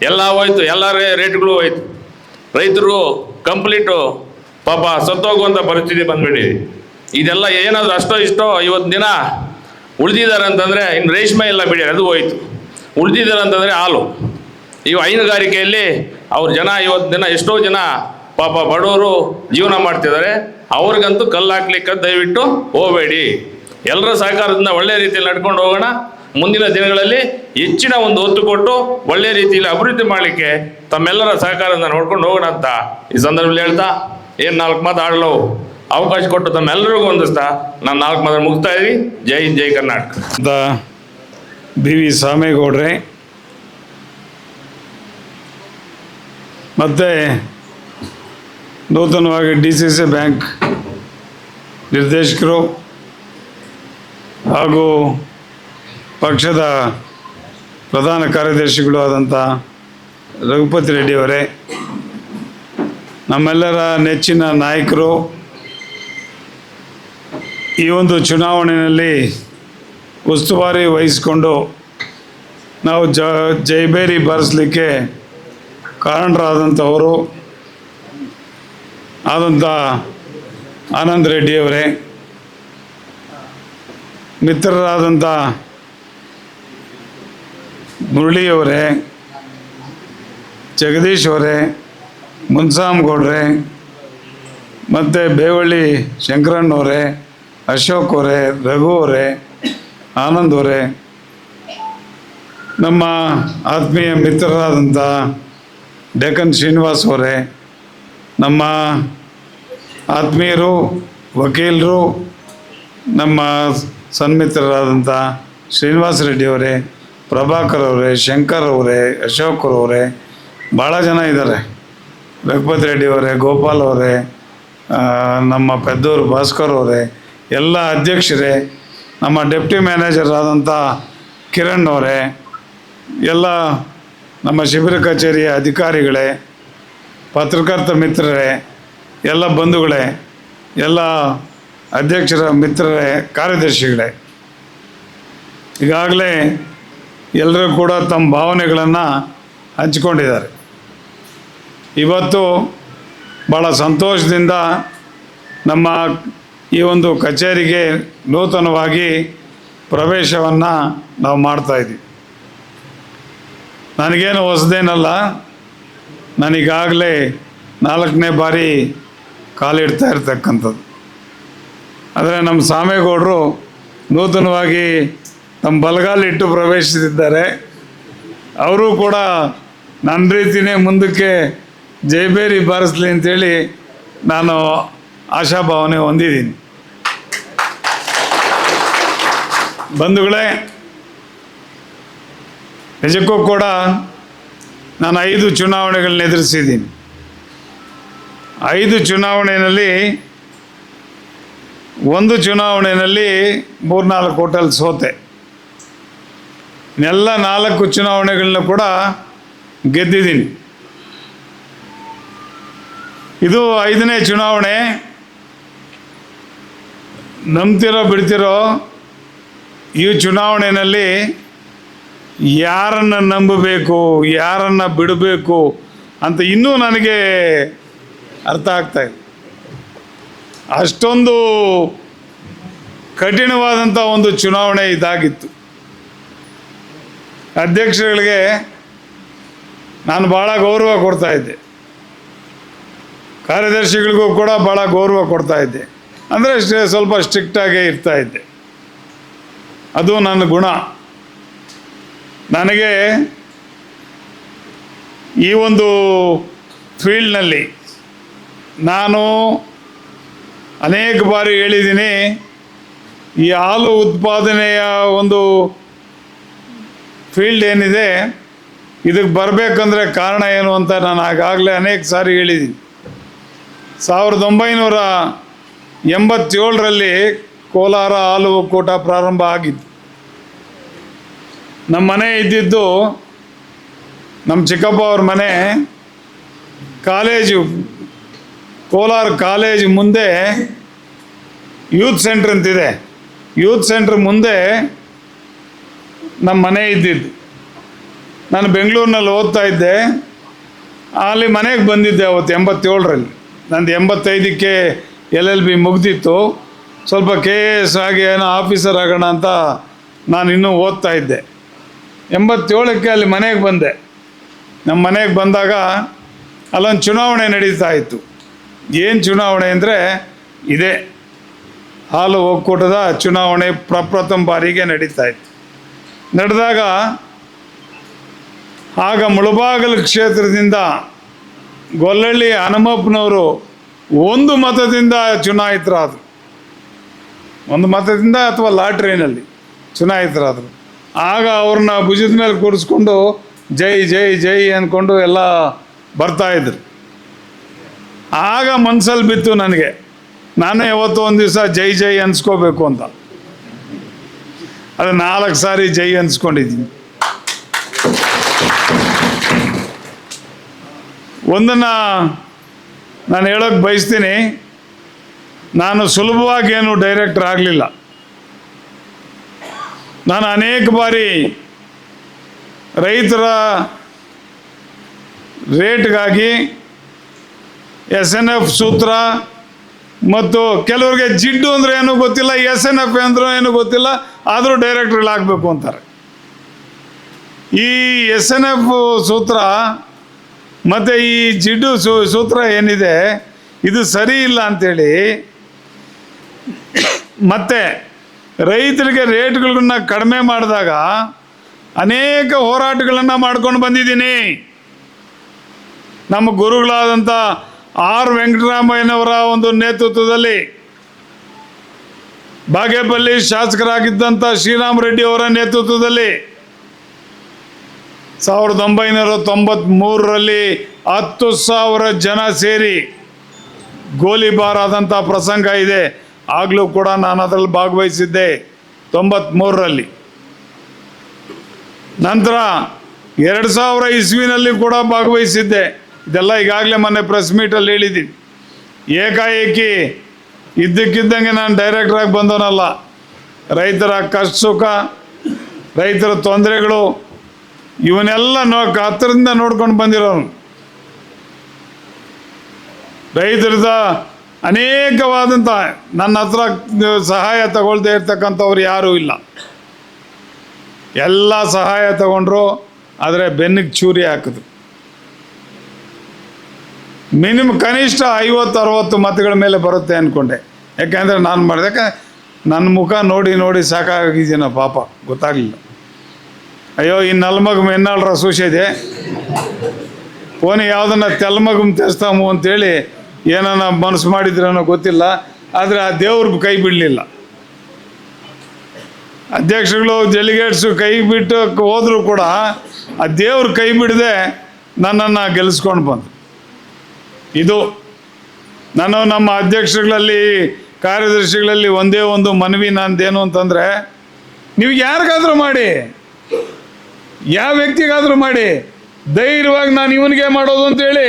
S7: ಎಲ್ಲ ಹೋಯ್ತು, ಎಲ್ಲ ರೇಟ್ಗಳು ಹೋಯ್ತು. ರೈತರು ಕಂಪ್ಲೀಟು ಪಾಪ ಸತ್ತೋಗುವಂಥ ಪರಿಸ್ಥಿತಿ ಬಂದ್ಬಿಟ್ಟಿದೆ. ಇದೆಲ್ಲ ಏನಾದರೂ ಅಷ್ಟೋ ಇಷ್ಟೋ ಇವತ್ತು ದಿನ ಉಳಿದಿದ್ದಾರೆ ಅಂತಂದರೆ, ಇನ್ನು ರೇಷ್ಮೆ ಎಲ್ಲ ಬಿಡಿ, ಅದು ಹೋಯ್ತು. ಉಳಿದಿದ್ದಾರೆ ಅಂತಂದರೆ ಹಾಲು, ಇವು ಹೈನುಗಾರಿಕೆಯಲ್ಲಿ ಅವ್ರ ಜನ ಇವತ್ತು ದಿನ ಎಷ್ಟೋ ಜನ ಪಾಪ ಬಡವರು ಜೀವನ ಮಾಡ್ತಿದ್ದಾರೆ. ಅವ್ರಿಗಂತೂ ಕಲ್ಲು ಹಾಕ್ಲಿಕ್ಕೆ ದಯವಿಟ್ಟು ಹೋಗಬೇಡಿ. ಎಲ್ಲರ ಸಹಕಾರದಿಂದ ಒಳ್ಳೆಯ ರೀತಿಯಲ್ಲಿ ನಡ್ಕೊಂಡು ಹೋಗೋಣ. ಮುಂದಿನ ದಿನಗಳಲ್ಲಿ ಹೆಚ್ಚಿನ ಒಂದು ಒತ್ತು ಕೊಟ್ಟು ಒಳ್ಳೆಯ ರೀತಿಯಲ್ಲಿ ಅಭಿವೃದ್ಧಿ ಮಾಡಲಿಕ್ಕೆ ತಮ್ಮೆಲ್ಲರ ಸಹಕಾರದಿಂದ ನೋಡ್ಕೊಂಡು ಹೋಗೋಣ ಅಂತ ಈ ಸಂದರ್ಭದಲ್ಲಿ ಹೇಳ್ತಾ, ಏನು 4 ಮಾತು ಆಡಲು ಅವಕಾಶ ಕೊಟ್ಟು ತಮ್ಮೆಲ್ಲರಿಗೂ ಹೊಂದಿಸ್ತಾ ನಾನು 4 ಮಾತು ಮುಗಿಸ್ತಾ ಇದ್ದೀವಿ. ಜೈ ಹಿಂದ್, ಜೈ ಕರ್ನಾಟಕ.
S8: BV ಸಾಮೇಗೌಡ್ರೆ ಮತ್ತು ನೂತನವಾಗಿ DCC ಬ್ಯಾಂಕ್ ನಿರ್ದೇಶಕರು ಹಾಗೂ ಪಕ್ಷದ ಪ್ರಧಾನ ಕಾರ್ಯದರ್ಶಿಗಳು ಆದಂಥ ರಘುಪತಿ ರೆಡ್ಡಿಯವರೇ, ನಮ್ಮೆಲ್ಲರ ನೆಚ್ಚಿನ ನಾಯಕರು, ಈ ಒಂದು ಚುನಾವಣೆಯಲ್ಲಿ ಉಸ್ತುವಾರಿ ವಹಿಸಿಕೊಂಡು ನಾವು ಜೈಬೇರಿ ಬಾರಿಸಲಿಕ್ಕೆ ಕಾರಣರಾದಂಥವರು ಆದಂಥ ಆನಂದ್ ರೆಡ್ಡಿಯವರೇ, ಮಿತ್ರರಾದಂಥ ಮುರಳಿಯವರೇ, ಜಗದೀಶ್ ಅವರೇ, ಮುನ್ಸಾಮ್ ಗೌಡ್ರೆ, ಮತ್ತು ಬೇವಳ್ಳಿ ಶಂಕರಣ್ಣವರೇ, ಅಶೋಕ್ ಅವರೇ, ರಘು ಅವರೇ, ಆನಂದ್ ಅವರೇ, ನಮ್ಮ ಆತ್ಮೀಯ ಮಿತ್ರರಾದಂಥ ಡೆಕ್ಕನ್ ಶ್ರೀನಿವಾಸ್ ಅವರೇ, ನಮ್ಮ ಆತ್ಮೀಯರು, ವಕೀಲರು, ನಮ್ಮ ಸನ್ಮಿತ್ರರಾದಂಥ ಶ್ರೀನಿವಾಸ ರೆಡ್ಡಿಯವರೇ, ಪ್ರಭಾಕರ್ ಅವರೇ, ಶಂಕರ್ ಅವರೇ, ಅಶೋಕ್ ಅವರೇ, ಭಾಳ ಜನ ಇದ್ದಾರೆ. ರಘುಪತಿ ರೆಡ್ಡಿಯವರೇ, ಗೋಪಾಲ್ ಅವರೇ, ನಮ್ಮ ಪೆದ್ದೂರು ಭಾಸ್ಕರ್ ಅವರೇ, ಎಲ್ಲ ಅಧ್ಯಕ್ಷರೇ, ನಮ್ಮ ಡೆಪ್ಟಿ ಮ್ಯಾನೇಜರ್ ಆದಂಥ ಕಿರಣ್ ಅವರೇ, ಎಲ್ಲ ನಮ್ಮ ಶಿಬಿರ ಕಚೇರಿಯ ಅಧಿಕಾರಿಗಳೇ, ಪತ್ರಕರ್ತ ಮಿತ್ರರೇ, ಎಲ್ಲ ಬಂಧುಗಳೇ, ಎಲ್ಲ ಅಧ್ಯಕ್ಷರ ಮಿತ್ರರೇ, ಕಾರ್ಯದರ್ಶಿಗಳೇ, ಈಗಾಗಲೇ ಎಲ್ಲರೂ ಕೂಡ ತಮ್ಮ ಭಾವನೆಗಳನ್ನು ಹಂಚಿಕೊಂಡಿದ್ದಾರೆ. ಇವತ್ತು ಭಾಳ ಸಂತೋಷದಿಂದ ನಮ್ಮ ಈ ಒಂದು ಕಚೇರಿಗೆ ನೂತನವಾಗಿ ಪ್ರವೇಶವನ್ನು ನಾವು ಮಾಡ್ತಾಯಿದ್ದೀವಿ. ನನಗೇನು ಹೊಸದೇನಲ್ಲ, ನಾನೀಗಾಗಲೇ 4ನೇ ಬಾರಿ ಕಾಲಿಡ್ತಾ ಇರ್ತಕ್ಕಂಥದ್ದು. ಆದರೆ ನಮ್ಮ ಸಾಮೇಗೌಡರು ನೂತನವಾಗಿ ನಮ್ಮ ಬಲಗಾಲಿಟ್ಟು ಪ್ರವೇಶಿಸಿದ್ದಾರೆ. ಅವರು ಕೂಡ ನನ್ನ ರೀತಿಯೇ ಮುಂದಕ್ಕೆ ಜೈಬೇರಿ ಬಾರಿಸಲಿ ಅಂತೇಳಿ ನಾನು ಆಶಾಭಾವನೆ ಹೊಂದಿದ್ದೀನಿ. ಬಂಧುಗಳೇ, ನಿಜಕ್ಕೂ ಕೂಡ ನಾನು 5 ಚುನಾವಣೆಗಳನ್ನ ಎದುರಿಸಿದ್ದೀನಿ. 5 ಚುನಾವಣೆಯಲ್ಲಿ ಒಂದು ಚುನಾವಣೆಯಲ್ಲಿ 3-4 ಹೋಟೆಲ್ ಸೋತೆ. ಎಲ್ಲ 4 ಚುನಾವಣೆಗಳನ್ನ ಕೂಡ ಗೆದ್ದಿದ್ದೀನಿ. ಇದು 5ನೇ ಚುನಾವಣೆ. ನಂಬ್ತಿರೋ ಬಿಡ್ತಿರೋ, ಈ ಚುನಾವಣೆಯಲ್ಲಿ ಯಾರನ್ನು ನಂಬಬೇಕು, ಯಾರನ್ನು ಬಿಡಬೇಕು ಅಂತ ಇನ್ನೂ ನನಗೆ ಅರ್ಥ ಆಗ್ತಾಯಿದೆ. ಅಷ್ಟೊಂದು ಕಠಿಣವಾದಂಥ ಒಂದು ಚುನಾವಣೆ ಇದಾಗಿತ್ತು. ಅಧ್ಯಕ್ಷರುಗಳಿಗೆ ನಾನು ಭಾಳ ಗೌರವ ಕೊಡ್ತಾಯಿದ್ದೆ, ಕಾರ್ಯದರ್ಶಿಗಳಿಗೂ ಕೂಡ ಭಾಳ ಗೌರವ ಕೊಡ್ತಾಯಿದ್ದೆ. ಅಂದರೆ ಸ್ವಲ್ಪ ಸ್ಟ್ರಿಕ್ಟಾಗೇ ಇರ್ತಾಯಿದ್ದೆ. ಅದು ನನ್ನ ಗುಣ. ನನಗೆ ಈ ಒಂದು ಫೀಲ್ಡ್ನಲ್ಲಿ ನಾನು ಅನೇಕ ಬಾರಿ ಹೇಳಿದ್ದೀನಿ, ಈ ಹಾಲು ಉತ್ಪಾದನೆಯ ಒಂದು ಫೀಲ್ಡ್ ಏನಿದೆ, ಇದಕ್ಕೆ ಬರಬೇಕಂದ್ರೆ ಕಾರಣ ಏನು ಅಂತ ನಾನು ಆಗಾಗಲೇ ಅನೇಕ ಸಾರಿ ಹೇಳಿದ್ದೀನಿ. 1987ರಲ್ಲಿ ಕೋಲಾರ ಹಾಲು ಒಕ್ಕೂಟ ಪ್ರಾರಂಭ ಆಗಿತ್ತು. ನಮ್ಮ ಮನೆ ಇದ್ದಿದ್ದು, ನಮ್ಮ ಚಿಕ್ಕಪ್ಪ ಅವ್ರ ಮನೆ ಕಾಲೇಜು, ಕೋಲಾರ ಕಾಲೇಜ್ ಮುಂದೆ ಯೂತ್ ಸೆಂಟ್ರ್ ಅಂತಿದೆ. ಯೂತ್ ಸೆಂಟ್ರ್ ಮುಂದೆ ನಮ್ಮ ಮನೆ ಇದ್ದಿದ್ದು. ನಾನು ಬೆಂಗಳೂರಿನಲ್ಲಿ ಓದ್ತಾ ಇದ್ದೆ. ಅಲ್ಲಿ ಮನೆಗೆ ಬಂದಿದ್ದೆ ಅವತ್ತು 87ರಲ್ಲಿ. ನಂದು 85ಕ್ಕೆ LLB ಮುಗ್ದಿತ್ತು. ಸ್ವಲ್ಪ KS ಆಗಿ ಏನೋ ಆಫೀಸರ್ ಆಗೋಣ ಅಂತ ನಾನು ಇನ್ನೂ ಓದ್ತಾ ಇದ್ದೆ. 87ಕ್ಕೆ ಅಲ್ಲಿ ಮನೆಗೆ ಬಂದೆ. ನಮ್ಮ ಮನೆಗೆ ಬಂದಾಗ ಅಲ್ಲೊಂದು ಚುನಾವಣೆ ನಡೀತಾ ಇತ್ತು. ಏನು ಚುನಾವಣೆ ಅಂದರೆ ಇದೇ ಹಾಲು ಒಕ್ಕೂಟದ ಚುನಾವಣೆ ಪ್ರಪ್ರಥಮ ಬಾರಿಗೆ ನಡೀತಾ ಇತ್ತು. ನಡೆದಾಗ ಆಗ ಮುಳಬಾಗಿಲು ಕ್ಷೇತ್ರದಿಂದ ಗೊಲ್ಲಳ್ಳಿ ಹನುಮಪ್ಪನವರು 1 ಮತದಿಂದ ಚುನಾಯಿತರಾದರು. 1 ಮತದಿಂದ ಅಥವಾ ಲಾಟ್ರಿನಲ್ಲಿ ಚುನಾಯಿತರಾದರು. ಆಗ ಅವ್ರನ್ನ ಭುಜದ ಮೇಲೆ ಕೂರಿಸ್ಕೊಂಡು ಜೈ ಜೈ ಜೈ ಅಂದ್ಕೊಂಡು ಎಲ್ಲ ಬರ್ತಾಯಿದ್ರು. ಆಗ ಮನಸ್ಸಲ್ಲಿ ಬಿತ್ತು ನನಗೆ, ನಾನೇ ಯಾವತ್ತೂ ಒಂದು ದಿವಸ ಜೈ ಜೈ ಅನ್ಸ್ಕೋಬೇಕು ಅಂತ. ಅದು 4 ಸಾರಿ ಜೈ ಅನ್ಸ್ಕೊಂಡಿದ್ದೀನಿ. ಒಂದನ್ನು ನಾನು ಹೇಳೋಕ್ಕೆ ಬಯಸ್ತೀನಿ, ನಾನು ಸುಲಭವಾಗಿ ಏನು ಡೈರೆಕ್ಟರ್ ಆಗಲಿಲ್ಲ. ನಾನು ಅನೇಕ ಬಾರಿ ರೈತರ ರೇಟ್ಗಾಗಿ SNF ಸೂತ್ರ ಮತ್ತು ಕೆಲವ್ರಿಗೆ ಜಿಡ್ಡು ಅಂದರೆ ಏನೂ ಗೊತ್ತಿಲ್ಲ, SNF ಅಂದ್ರೆ ಏನೂ ಗೊತ್ತಿಲ್ಲ, ಆದರೂ ಡೈರೆಕ್ಟ್ರುಗಳಾಗಬೇಕು ಅಂತಾರೆ. ಈ SNF ಸೂತ್ರ ಮತ್ತು ಈ ಜಿಡ್ಡು ಸೂತ್ರ ಏನಿದೆ, ಇದು ಸರಿ ಇಲ್ಲ ಅಂಥೇಳಿ ಮತ್ತು ರೈತರಿಗೆ ರೇಟ್ಗಳನ್ನ ಕಡಿಮೆ ಮಾಡಿದಾಗ ಅನೇಕ ಹೋರಾಟಗಳನ್ನು ಮಾಡ್ಕೊಂಡು ಬಂದಿದ್ದೀನಿ. ನಮ್ಮ ಗುರುಗಳಾದಂಥ ಆರ್ ವೆಂಕಟರಾಮಯ್ಯನವರ ಒಂದು ನೇತೃತ್ವದಲ್ಲಿ, ಬಾಗೇಪಲ್ಲಿ ಶಾಸಕರಾಗಿದ್ದಂಥ ಶ್ರೀರಾಮ್ ರೆಡ್ಡಿ ಅವರ ನೇತೃತ್ವದಲ್ಲಿ 1993ರಲ್ಲಿ 10,000 ಜನ ಸೇರಿ ಗೋಲಿಬಾರ್ ಆದಂಥ ಪ್ರಸಂಗ ಇದೆ. ಆಗಲೂ ಕೂಡ ನಾನು ಅದರಲ್ಲಿ ಭಾಗವಹಿಸಿದ್ದೆ 93ರಲ್ಲಿ. ನಂತರ 2000 ಇಸ್ವಿನಲ್ಲಿ ಕೂಡ ಭಾಗವಹಿಸಿದ್ದೆ. ಇದೆಲ್ಲ ಈಗಾಗಲೇ ಮೊನ್ನೆ ಪ್ರೆಸ್ ಮೀಟಲ್ಲಿ ಹೇಳಿದ್ದೀನಿ. ಏಕಾಏಕಿ ಇದ್ದಕ್ಕಿದ್ದಂಗೆ ನಾನು ಡೈರೆಕ್ಟ್ರಾಗಿ ಬಂದವನಲ್ಲ. ರೈತರ ಕಷ್ಟ ಸುಖ, ರೈತರ ತೊಂದರೆಗಳು ಇವನ್ನೆಲ್ಲ ಹತ್ತಿರದಿಂದ ನೋಡ್ಕೊಂಡು ಬಂದಿರೋನು. ರೈತರದ ಅನೇಕವಾದಂಥ ನನ್ನ ಹತ್ರ ಸಹಾಯ ತಗೊಳ್ದೇ ಇರ್ತಕ್ಕಂಥವ್ರು ಯಾರೂ ಇಲ್ಲ. ಎಲ್ಲ ಸಹಾಯ ತಗೊಂಡ್ರು, ಆದರೆ ಬೆನ್ನಿಗೆ ಚೂರಿ ಹಾಕಿದ್ರು. ಕನಿಷ್ಠ 50-60 ಮತಗಳ ಮೇಲೆ ಬರುತ್ತೆ ಅಂದ್ಕೊಂಡೆ. ಯಾಕೆಂದರೆ ನಾನು ಮಾಡಿದೆ, ಯಾಕೆ ನನ್ನ ಮುಖ ನೋಡಿ ನೋಡಿ ಸಾಕಾಗಿದ್ದೀನ ಪಾಪ, ಗೊತ್ತಾಗಲಿಲ್ಲ. ಅಯ್ಯೋ ಈ ನಲ್ಮಗಮ್ ಎನ್ನಾಳ್ರ ಸೂಸಿದೆ, ಫೋನ್ ಯಾವುದನ್ನ ತೆಲ್ಮಗಮ್ ತೆಸ್ತಾಮು ಅಂತೇಳಿ ಏನನ್ನ ಮನಸ್ಸು ಮಾಡಿದ್ರೇನೋ ಗೊತ್ತಿಲ್ಲ. ಆದರೆ ಆ ದೇವ್ರಿಗೆ ಕೈ ಬಿಡಲಿಲ್ಲ. ಅಧ್ಯಕ್ಷರುಗಳು ಡೆಲಿಗೇಟ್ಸು ಕೈ ಬಿಟ್ಟು ಹೋದರೂ ಕೂಡ ಆ ದೇವ್ರ ಕೈ ಬಿಡದೆ ನನ್ನನ್ನು ಗೆಲ್ಲಿಸ್ಕೊಂಡು ಬಂದು. ಇದು ನಾನು ನಮ್ಮ ಅಧ್ಯಕ್ಷರುಗಳಲ್ಲಿ, ಕಾರ್ಯದರ್ಶಿಗಳಲ್ಲಿ ಒಂದೇ ಒಂದು ಮನವಿ ನಂದೇನು ಅಂತಂದರೆ, ನೀವು ಯಾರಿಗಾದರೂ ಮಾಡಿ, ಯಾವ ವ್ಯಕ್ತಿಗಾದರೂ ಮಾಡಿ, ಧೈರ್ಯವಾಗಿ ನಾನು ಇವನಿಗೆ ಮಾಡೋದು ಅಂತೇಳಿ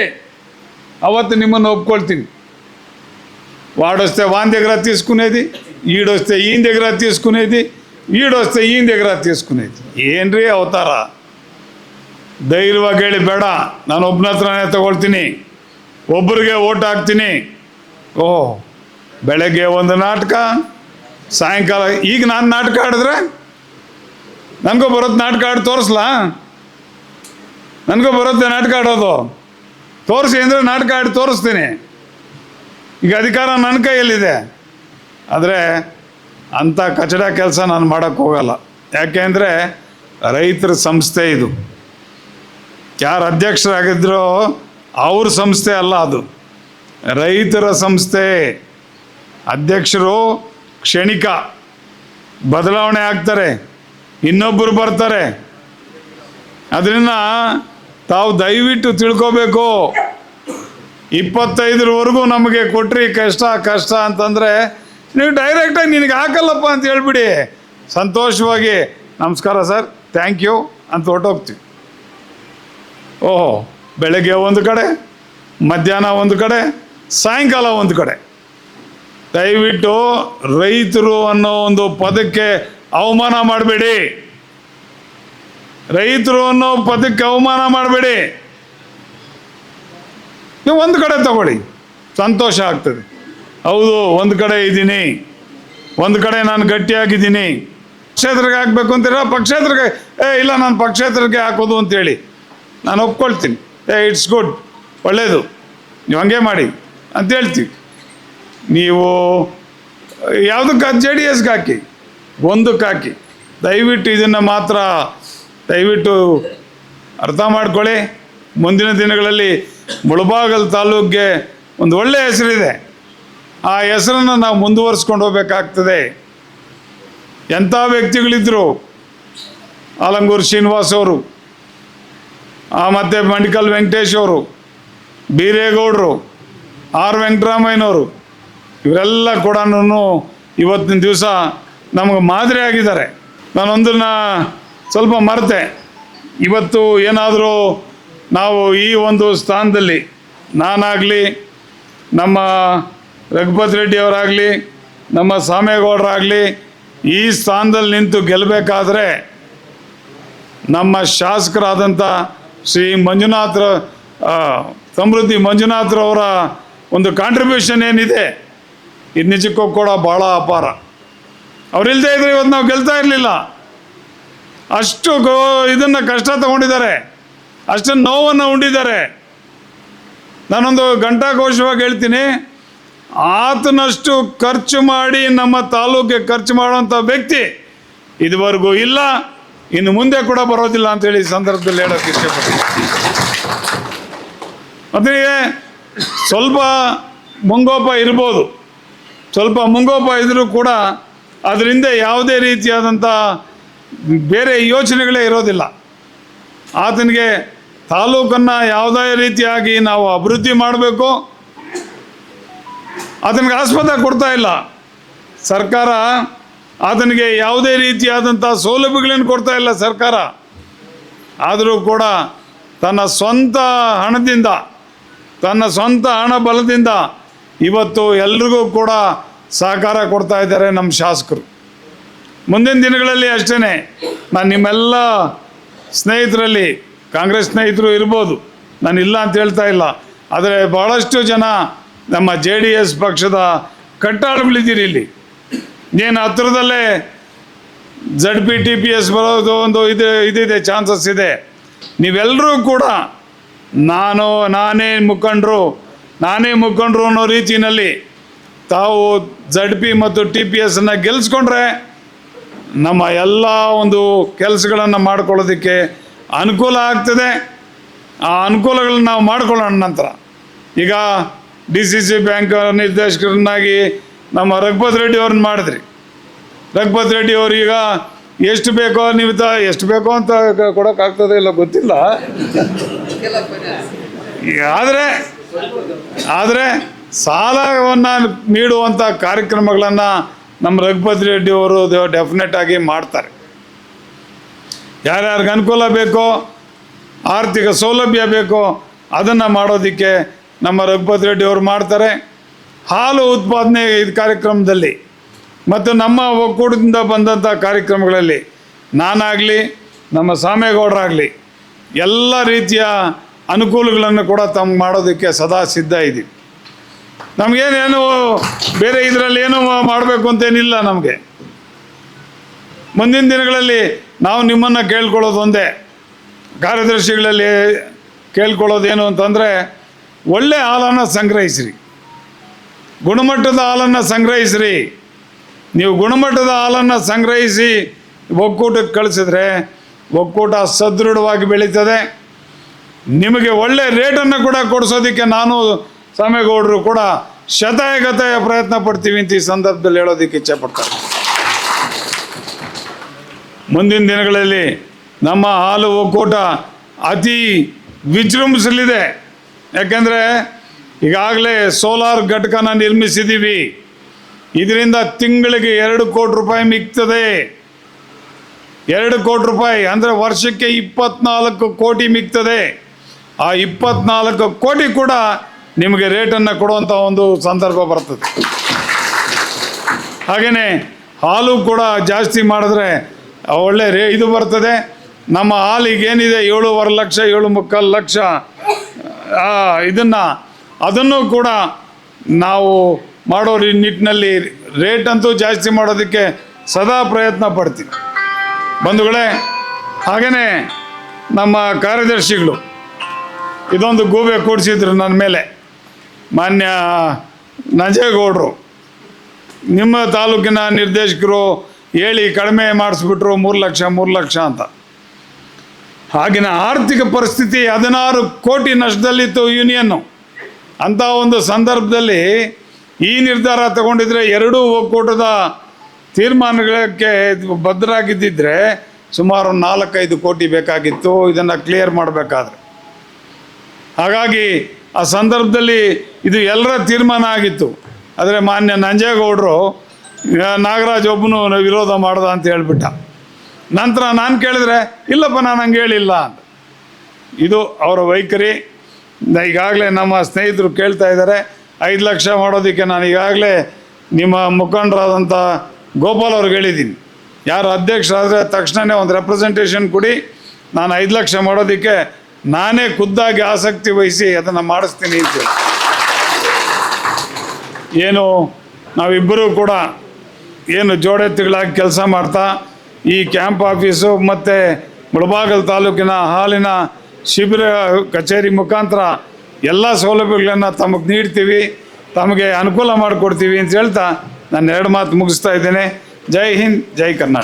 S8: అవತ್ತು నిమ్మను ఒప్పుకొల్ತೀನಿ. వాడొస్తే వాని దగ్గర తీసుకునేది, ఈడొస్తే ఈయన దగ్గర తీసుకునేది, ఈడొస్తే ఈయన దగ్గర తీసుకునేది. ಏನ್ರಿ ಅವತಾರ? ಧೈರ್ಯವಾಗಿ ಹೇಳಿ, ಬೇಡ ನಾನು ಒಬ್ಬನ ಹತ್ರನೇ ತಗೊಳ್ತೀನಿ, ಒಬ್ಬರಿಗೆ ಓಟ್ ಹಾಕ್ತೀನಿ. ಓಹ್, ಬೆಳಗ್ಗೆ ಒಂದು ನಾಟಕ, ಸಾಯಂಕಾಲ ಈಗ ನಾನು ನಾಟಕ ಆಡಿದ್ರೆ ನನಗೂ ಬರುತ್ತೆ. ನಾಟಕ ಆಡಿ ತೋರಿಸ್ಲಾ? ನನಗೂ ಬರುತ್ತೆ ನಾಟಕ ಆಡೋದು. ತೋರಿಸಿ ಅಂದರೆ ನಾಟಕ ಆಡಿ ತೋರಿಸ್ತೀನಿ. ಈಗ ಅಧಿಕಾರ ನನ್ನ ಕೈಯಲ್ಲಿದೆ. ಆದರೆ ಅಂಥ ಕಚಡ ಕೆಲಸ ನಾನು ಮಾಡೋಕ್ಕೆ ಹೋಗಲ್ಲ. ಯಾಕೆಂದರೆ ರೈತರ ಸಂಸ್ಥೆ ಇದು. ಯಾರು ಅಧ್ಯಕ್ಷರಾಗಿದ್ದರೋ ಅವ್ರ ಸಂಸ್ಥೆ ಅಲ್ಲ, ಅದು ರೈತರ ಸಂಸ್ಥೆ. ಅಧ್ಯಕ್ಷರು ಕ್ಷಣಿಕ ಬದಲಾವಣೆ ಆಗ್ತಾರೆ, ಇನ್ನೊಬ್ಬರು ಬರ್ತಾರೆ. ಅದರಿಂದ ತಾವು ದಯವಿಟ್ಟು ತಿಳ್ಕೋಬೇಕು. 25ರವರೆಗೂ ನಮಗೆ ಕೊಟ್ರಿ ಕಷ್ಟ ಅಂತಂದರೆ ನೀವು ಡೈರೆಕ್ಟಾಗಿ ನಿನಗೆ ಹಾಕಲ್ಲಪ್ಪ ಅಂತ ಹೇಳ್ಬಿಡಿ. ಸಂತೋಷವಾಗಿ ನಮಸ್ಕಾರ ಸರ್, ಥ್ಯಾಂಕ್ ಯು ಅಂತ ಹೊರಟೋಗ್ತೀವಿ. ಓಹೋ, ಬೆಳಗ್ಗೆ ಒಂದು ಕಡೆ, ಮಧ್ಯಾಹ್ನ ಒಂದು ಕಡೆ, ಸಾಯಂಕಾಲ ಒಂದು ಕಡೆ. ದಯವಿಟ್ಟು ರೈತರು ಅನ್ನೋ ಒಂದು ಪದಕ್ಕೆ ಅವಮಾನ ಮಾಡಬೇಡಿ. ರೈತರು ಅನ್ನೋ ಪದಕ್ಕೆ ಅವಮಾನ ಮಾಡಬೇಡಿ. ನೀವು ಒಂದು ಕಡೆ ತಗೊಳ್ಳಿ, ಸಂತೋಷ ಆಗ್ತದೆ. ಹೌದು, ಒಂದು ಕಡೆ ಇದ್ದೀನಿ, ಒಂದು ಕಡೆ ನಾನು ಗಟ್ಟಿಯಾಗಿದ್ದೀನಿ. ಪಕ್ಷೇತರಿಗೆ ಹಾಕಬೇಕು ಅಂತೀರ, ಪಕ್ಷೇತರಿಗೆ ಇಲ್ಲ ನಾನು ಪಕ್ಷೇತರಿಗೆ ಹಾಕೋದು ಅಂತೇಳಿ ನಾನು ಒಪ್ಕೊಳ್ತೀನಿ. ಇಟ್ಸ್ ಗುಡ್, ಒಳ್ಳೆಯದು, ನೀವು ಹಂಗೆ ಮಾಡಿ ಅಂತ ಹೇಳ್ತೀವಿ. ನೀವು ಯಾವುದಕ್ಕೆ JDSಗೆ ಹಾಕಿ, ಒಂದಕ್ಕೆ ಹಾಕಿ. ದಯವಿಟ್ಟು ಇದನ್ನು ಮಾತ್ರ ದಯವಿಟ್ಟು ಅರ್ಥ ಮಾಡ್ಕೊಳ್ಳಿ. ಮುಂದಿನ ದಿನಗಳಲ್ಲಿ ಮುಳಬಾಗಿಲು ತಾಲೂಕಿಗೆ ಒಂದು ಒಳ್ಳೆಯ ಹೆಸರಿದೆ. ಆ ಹೆಸರನ್ನು ನಾವು ಮುಂದುವರಿಸ್ಕೊಂಡು ಹೋಗ್ಬೇಕಾಗ್ತದೆ. ಎಂಥ ವ್ಯಕ್ತಿಗಳಿದ್ದರು, ಆಲಂಗೂರು ಶ್ರೀನಿವಾಸ್ ಅವರು, ಮತ್ತು ಮಂಡಿಕಲ್ ವೆಂಕಟೇಶ್ ಅವರು, ಬೀರೇಗೌಡರು, R ವೆಂಕಟರಾಮಯ್ಯನವರು, ಇವರೆಲ್ಲ ಕೂಡ ಇವತ್ತಿನ ದಿವಸ ನಮಗೆ ಮಾದರಿ ಆಗಿದ್ದಾರೆ. ನಾನೊಂದನ್ನು ಸ್ವಲ್ಪ ಮರೆತೆ. ಇವತ್ತು ಏನಾದರೂ ನಾವು ಈ ಒಂದು ಸ್ಥಾನದಲ್ಲಿ, ನಾನಾಗಲಿ, ನಮ್ಮ ರಘುಪತಿ ರೆಡ್ಡಿ ಅವರಾಗಲಿ, ನಮ್ಮ ಸಾಮೇಗೌಡರಾಗಲಿ ಈ ಸ್ಥಾನದಲ್ಲಿ ನಿಂತು ಗೆಲ್ಲಬೇಕಾದ್ರೆ ನಮ್ಮ ಶಾಸಕರಾದಂಥ ಶ್ರೀ ಸಮೃದ್ಧಿ ಮಂಜುನಾಥ್ರವರ ಒಂದು ಕಾಂಟ್ರಿಬ್ಯೂಷನ್ ಏನಿದೆ, ಇದು ನಿಜಕ್ಕೂ ಕೂಡ ಭಾಳ ಅಪಾರ. ಅವರಿಲ್ಲದೆ ಇದ್ರೆ ಇವತ್ತು ನಾವು ಗೆಲ್ತಾ ಇರಲಿಲ್ಲ. ಅಷ್ಟು ಇದನ್ನು ಕಷ್ಟ ತಗೊಂಡಿದ್ದಾರೆ, ಅಷ್ಟು ನೋವನ್ನು ಉಂಡಿದ್ದಾರೆ. ನಾನೊಂದು ಘಂಟಾಘೋಷವಾಗಿ ಹೇಳ್ತೀನಿ, ಆತನಷ್ಟು ಖರ್ಚು ಮಾಡಿ ನಮ್ಮ ತಾಲೂಕಿಗೆ ಖರ್ಚು ಮಾಡುವಂಥ ವ್ಯಕ್ತಿ ಇದುವರೆಗೂ ಇಲ್ಲ, ಇನ್ನು ಮುಂದೆ ಕೂಡ ಬರೋದಿಲ್ಲ ಅಂತೇಳಿ ಈ ಸಂದರ್ಭದಲ್ಲಿ ಹೇಳೋಕ್ಕೆ ಇಷ್ಟಪಡ್ತೀನಿ. ಮತ್ತು ಸ್ವಲ್ಪ ಮುಂಗೋಪ ಇರ್ಬೋದು, ಸ್ವಲ್ಪ ಮುಂಗೋಪ ಇದ್ದರೂ ಕೂಡ ಅದರಿಂದ ಯಾವುದೇ ರೀತಿಯಾದಂಥ ಬೇರೆ ಯೋಚನೆಗಳೇ ಇರೋದಿಲ್ಲ. ಆತನಿಗೆ ತಾಲೂಕನ್ನು ಯಾವುದೇ ರೀತಿಯಾಗಿ ನಾವು ಅಭಿವೃದ್ಧಿ ಮಾಡಬೇಕು, ಆತನಿಗೆ ಆಸ್ಪದ ಕೊಡ್ತಾ ಇಲ್ಲ ಸರ್ಕಾರ, ಆತನಿಗೆ ಯಾವುದೇ ರೀತಿಯಾದಂಥ ಸೌಲಭ್ಯಗಳನ್ನು ಕೊಡ್ತಾ ಇಲ್ಲ ಸರ್ಕಾರ. ಆದರೂ ಕೂಡ ತನ್ನ ಸ್ವಂತ ಹಣದಿಂದ, ತನ್ನ ಸ್ವಂತ ಹಣ ಬಲದಿಂದ ಇವತ್ತು ಎಲ್ರಿಗೂ ಕೂಡ ಸಹಕಾರ ಕೊಡ್ತಾ ಇದ್ದಾರೆ ನಮ್ಮ ಶಾಸಕರು. ಮುಂದಿನ ದಿನಗಳಲ್ಲಿ ಅಷ್ಟೇ ನಾನು ನಿಮ್ಮೆಲ್ಲ ಸ್ನೇಹಿತರಲ್ಲಿ, ಕಾಂಗ್ರೆಸ್ ಸ್ನೇಹಿತರು ಇರ್ಬೋದು, ನಾನು ಇಲ್ಲ ಅಂತ ಹೇಳ್ತಾ ಇಲ್ಲ, ಆದರೆ ಭಾಳಷ್ಟು ಜನ ನಮ್ಮ JDS ಪಕ್ಷದ ಕಟ್ಟಾಳುಗಳಿದ್ದೀರಿ ಇಲ್ಲಿ. ಏನು ಹತ್ತಿರದಲ್ಲೇ ZP TPS ಬರೋದು ಒಂದು ಇದಿದೆ, ಚಾನ್ಸಸ್ ಇದೆ. ನೀವೆಲ್ಲರೂ ಕೂಡ ನಾನೇ ಮುಖಂಡರು ಅನ್ನೋ ರೀತಿಯಲ್ಲಿ ತಾವು ZP ಮತ್ತು TPSನ್ನು ಗೆಲ್ಲಿಸ್ಕೊಂಡ್ರೆ ನಮ್ಮ ಎಲ್ಲ ಒಂದು ಕೆಲಸಗಳನ್ನು ಮಾಡ್ಕೊಳ್ಳೋದಕ್ಕೆ ಅನುಕೂಲ ಆಗ್ತದೆ. ಆ ಅನುಕೂಲಗಳನ್ನ ನಾವು ಮಾಡ್ಕೊಳ್ಳೋಣ. ನಂತರ ಈಗ DCC ಬ್ಯಾಂಕ್ ನಿರ್ದೇಶಕರನ್ನಾಗಿ ನಮ್ಮ ರಘುಪತ್ ರೆಡ್ಡಿ ಅವ್ರನ್ನ ಮಾಡಿದ್ರಿ. ರಘುಪತ್ ರೆಡ್ಡಿ ಅವರು ಈಗ ಎಷ್ಟು ಬೇಕೋ ನೀವು ಎಷ್ಟು ಬೇಕೋ ಅಂತ ಕೊಡೋಕ್ಕಾಗ್ತದೆ ಇಲ್ಲ ಗೊತ್ತಿಲ್ಲ, ಆದರೆ ಸಾಲವನ್ನು ನೀಡುವಂಥ ಕಾರ್ಯಕ್ರಮಗಳನ್ನು ನಮ್ಮ ರಘುಪತ್ ರೆಡ್ಡಿ ಅವರು ಡೆಫಿನೆಟ್ ಆಗಿ ಮಾಡ್ತಾರೆ. ಯಾರ್ಯಾರಿಗೆ ಅನುಕೂಲ ಬೇಕೋ, ಆರ್ಥಿಕ ಸೌಲಭ್ಯ ಬೇಕೋ ಅದನ್ನು ಮಾಡೋದಕ್ಕೆ ನಮ್ಮ ರಘುಪತ್ ರೆಡ್ಡಿ ಅವರು ಮಾಡ್ತಾರೆ. ಹಾಲು ಉತ್ಪಾದನೆ ಇದು ಕಾರ್ಯಕ್ರಮದಲ್ಲಿ ಮತ್ತು ನಮ್ಮ ಒಕ್ಕೂಟದಿಂದ ಬಂದಂಥ ಕಾರ್ಯಕ್ರಮಗಳಲ್ಲಿ ನಾನಾಗಲಿ ನಮ್ಮ ಸಾಮೇಗೌಡರಾಗಲಿ ಎಲ್ಲ ರೀತಿಯ ಅನುಕೂಲಗಳನ್ನು ಕೂಡ ತಮ್ಮ ಮಾಡೋದಕ್ಕೆ ಸದಾ ಸಿದ್ಧ ಇದ್ದೀವಿ. ನಮಗೇನೇನು ಬೇರೆ ಇದರಲ್ಲಿ ಏನೂ ಮಾಡಬೇಕು ಅಂತೇನಿಲ್ಲ. ನಮಗೆ ಮುಂದಿನ ದಿನಗಳಲ್ಲಿ ನಾವು ನಿಮ್ಮನ್ನು ಕೇಳ್ಕೊಳ್ಳೋದು ಒಂದೇ, ಕಾರ್ಯದರ್ಶಿಗಳಲ್ಲಿ ಕೇಳ್ಕೊಳ್ಳೋದೇನು ಅಂತಂದರೆ ಒಳ್ಳೆ ಹಾಲನ್ನು ಸಂಗ್ರಹಿಸ್ರಿ, ಗುಣಮಟ್ಟದ ಹಾಲನ್ನು ಸಂಗ್ರಹಿಸ್ರಿ. ನೀವು ಗುಣಮಟ್ಟದ ಹಾಲನ್ನು ಸಂಗ್ರಹಿಸಿ ಒಕ್ಕೂಟಕ್ಕೆ ಕಳಿಸಿದ್ರೆ ಒಕ್ಕೂಟ ಸದೃಢವಾಗಿ ಬೆಳೀತದೆ. ನಿಮಗೆ ಒಳ್ಳೆ ರೇಟನ್ನು ಕೂಡ ಕೊಡಿಸೋದಕ್ಕೆ ನಾನು ಸಾಮೇಗೌಡರು ಕೂಡ ಶತಾಯಗತಾಯ ಪ್ರಯತ್ನ ಪಡ್ತೀವಿ ಅಂತ ಈ ಸಂದರ್ಭದಲ್ಲಿ ಹೇಳೋದಕ್ಕೆ ಇಚ್ಛೆ ಪಡ್ತಾರೆ. ಮುಂದಿನ ದಿನಗಳಲ್ಲಿ ನಮ್ಮ ಹಾಲು ಒಕ್ಕೂಟ ಅತಿ ವಿಜೃಂಭಿಸಲಿದೆ. ಯಾಕೆಂದರೆ ಈಗಾಗಲೇ ಸೋಲಾರ್ ಘಟಕನ ನಿರ್ಮಿಸಿದ್ದೀವಿ. ಇದರಿಂದ ತಿಂಗಳಿಗೆ 2 ಕೋಟಿ ರೂಪಾಯಿ ಮಿಗ್ತದೆ. 2 ಕೋಟಿ ರೂಪಾಯಿ ಅಂದರೆ ವರ್ಷಕ್ಕೆ 24 ಕೋಟಿ ಮಿಗ್ತದೆ. ಆ 24 ಕೋಟಿ ಕೂಡ ನಿಮಗೆ ರೇಟನ್ನು ಕೊಡುವಂಥ ಒಂದು ಸಂದರ್ಭ ಬರ್ತದೆ. ಹಾಗೆಯೇ ಹಾಲು ಕೂಡ ಜಾಸ್ತಿ ಮಾಡಿದ್ರೆ ಒಳ್ಳೆ ಇದು ಬರ್ತದೆ. ನಮ್ಮ ಹಾಲಿಗೆ ಏನಿದೆ 7.5 ಲಕ್ಷ 7.25 ಲಕ್ಷ ಅದನ್ನು ಕೂಡ ನಾವು ಮಾಡೋ ನಿಟ್ಟಿನಲ್ಲಿ ರೇಟಂತೂ ಜಾಸ್ತಿ ಮಾಡೋದಕ್ಕೆ ಸದಾ ಪ್ರಯತ್ನ ಪಡ್ತೀವಿ ಬಂಧುಗಳೇ. ಹಾಗೆಯೇ ನಮ್ಮ ಕಾರ್ಯದರ್ಶಿಗಳು ಇದೊಂದು ಗೂಬೆ ಕೂಡಿಸಿದ್ರು ನನ್ನ ಮೇಲೆ, ಮಾನ್ಯ ನಂಜೇಗೌಡರು. ನಿಮ್ಮ ತಾಲೂಕಿನ ನಿರ್ದೇಶಕರು ಹೇಳಿ ಕಡಿಮೆ ಮಾಡಿಸ್ಬಿಟ್ರು 3 ಲಕ್ಷ ಅಂತ. ಆಗಿನ ಆರ್ಥಿಕ ಪರಿಸ್ಥಿತಿ 16 ಕೋಟಿ ನಷ್ಟದಲ್ಲಿತ್ತು ಯೂನಿಯನ್ನು. ಅಂಥ ಒಂದು ಸಂದರ್ಭದಲ್ಲಿ ಈ ನಿರ್ಧಾರ ತಗೊಂಡಿದ್ರೆ ಎರಡೂ ಒಕ್ಕೂಟದ ತೀರ್ಮಾನಗಳಿಗೆ ಬದ್ಧರಾಗಿದ್ದಿದ್ರೆ ಸುಮಾರು 4-5 ಕೋಟಿ ಬೇಕಾಗಿತ್ತು ಇದನ್ನು ಕ್ಲಿಯರ್ ಮಾಡಬೇಕಾದ್ರೆ. ಹಾಗಾಗಿ ಆ ಸಂದರ್ಭದಲ್ಲಿ ಇದು ಎಲ್ಲರ ತೀರ್ಮಾನ ಆಗಿತ್ತು. ಆದರೆ ಮಾನ್ಯ ನಂಜೇಗೌಡರು ನಾಗರಾಜ್ ಒಬ್ಬನು ವಿರೋಧ ಮಾಡ್ದ ಅಂತ ಹೇಳ್ಬಿಟ್ಟ. ನಂತರ ನಾನು ಕೇಳಿದ್ರೆ ಇಲ್ಲಪ್ಪ ನಾನು ಹಂಗೆ ಹೇಳಿಲ್ಲ ಅಂತ. ಇದು ಅವರ ವೈಖರಿ. ಈಗಾಗಲೇ ನಮ್ಮ ಸ್ನೇಹಿತರು ಕೇಳ್ತಾ ಇದ್ದಾರೆ 5 ಲಕ್ಷ ಮಾಡೋದಕ್ಕೆ. ನಾನು ಈಗಾಗಲೇ ನಿಮ್ಮ ಮುಖಂಡರಾದಂಥ ಗೋಪಾಲ್ ಅವ್ರಿಗೆ ಹೇಳಿದ್ದೀನಿ, ಯಾರು ಅಧ್ಯಕ್ಷರಾದರೆ ತಕ್ಷಣವೇ ಒಂದು ರೆಪ್ರೆಸೆಂಟೇಷನ್ ಕೊಡಿ, ನಾನು 5 ಲಕ್ಷ ಮಾಡೋದಕ್ಕೆ ನಾನೇ ಖುದ್ದಾಗಿ ಆಸಕ್ತಿ ವಹಿಸಿ ಅದನ್ನು ಮಾಡಿಸ್ತೀನಿ ಅಂತೇಳಿ. ಏನು ನಾವಿಬ್ಬರೂ ಕೂಡ ಏನು ಜೋಡೆತ್ತುಗಳಾಗಿ ಕೆಲಸ ಮಾಡ್ತಾ ಈ ಕ್ಯಾಂಪ್ ಆಫೀಸು ಮತ್ತು ಮುಳಬಾಗಿಲು ತಾಲೂಕಿನ ಹಾಲಿನ ಶಿಬಿರ ಕಚೇರಿ ಮುಖಾಂತರ ಎಲ್ಲ ಸೌಲಭ್ಯಗಳನ್ನು ತಮಗೆ ನೀಡ್ತೀವಿ, ತಮಗೆ ಅನುಕೂಲ ಮಾಡಿಕೊಡ್ತೀವಿ ಅಂತ ಹೇಳ್ತಾ ನಾನು 2 ಮಾತು ಮುಗಿಸ್ತಾ ಇದ್ದೇನೆ. ಜೈ ಹಿಂದ್, ಜೈ ಕರ್ನಾಟಕ.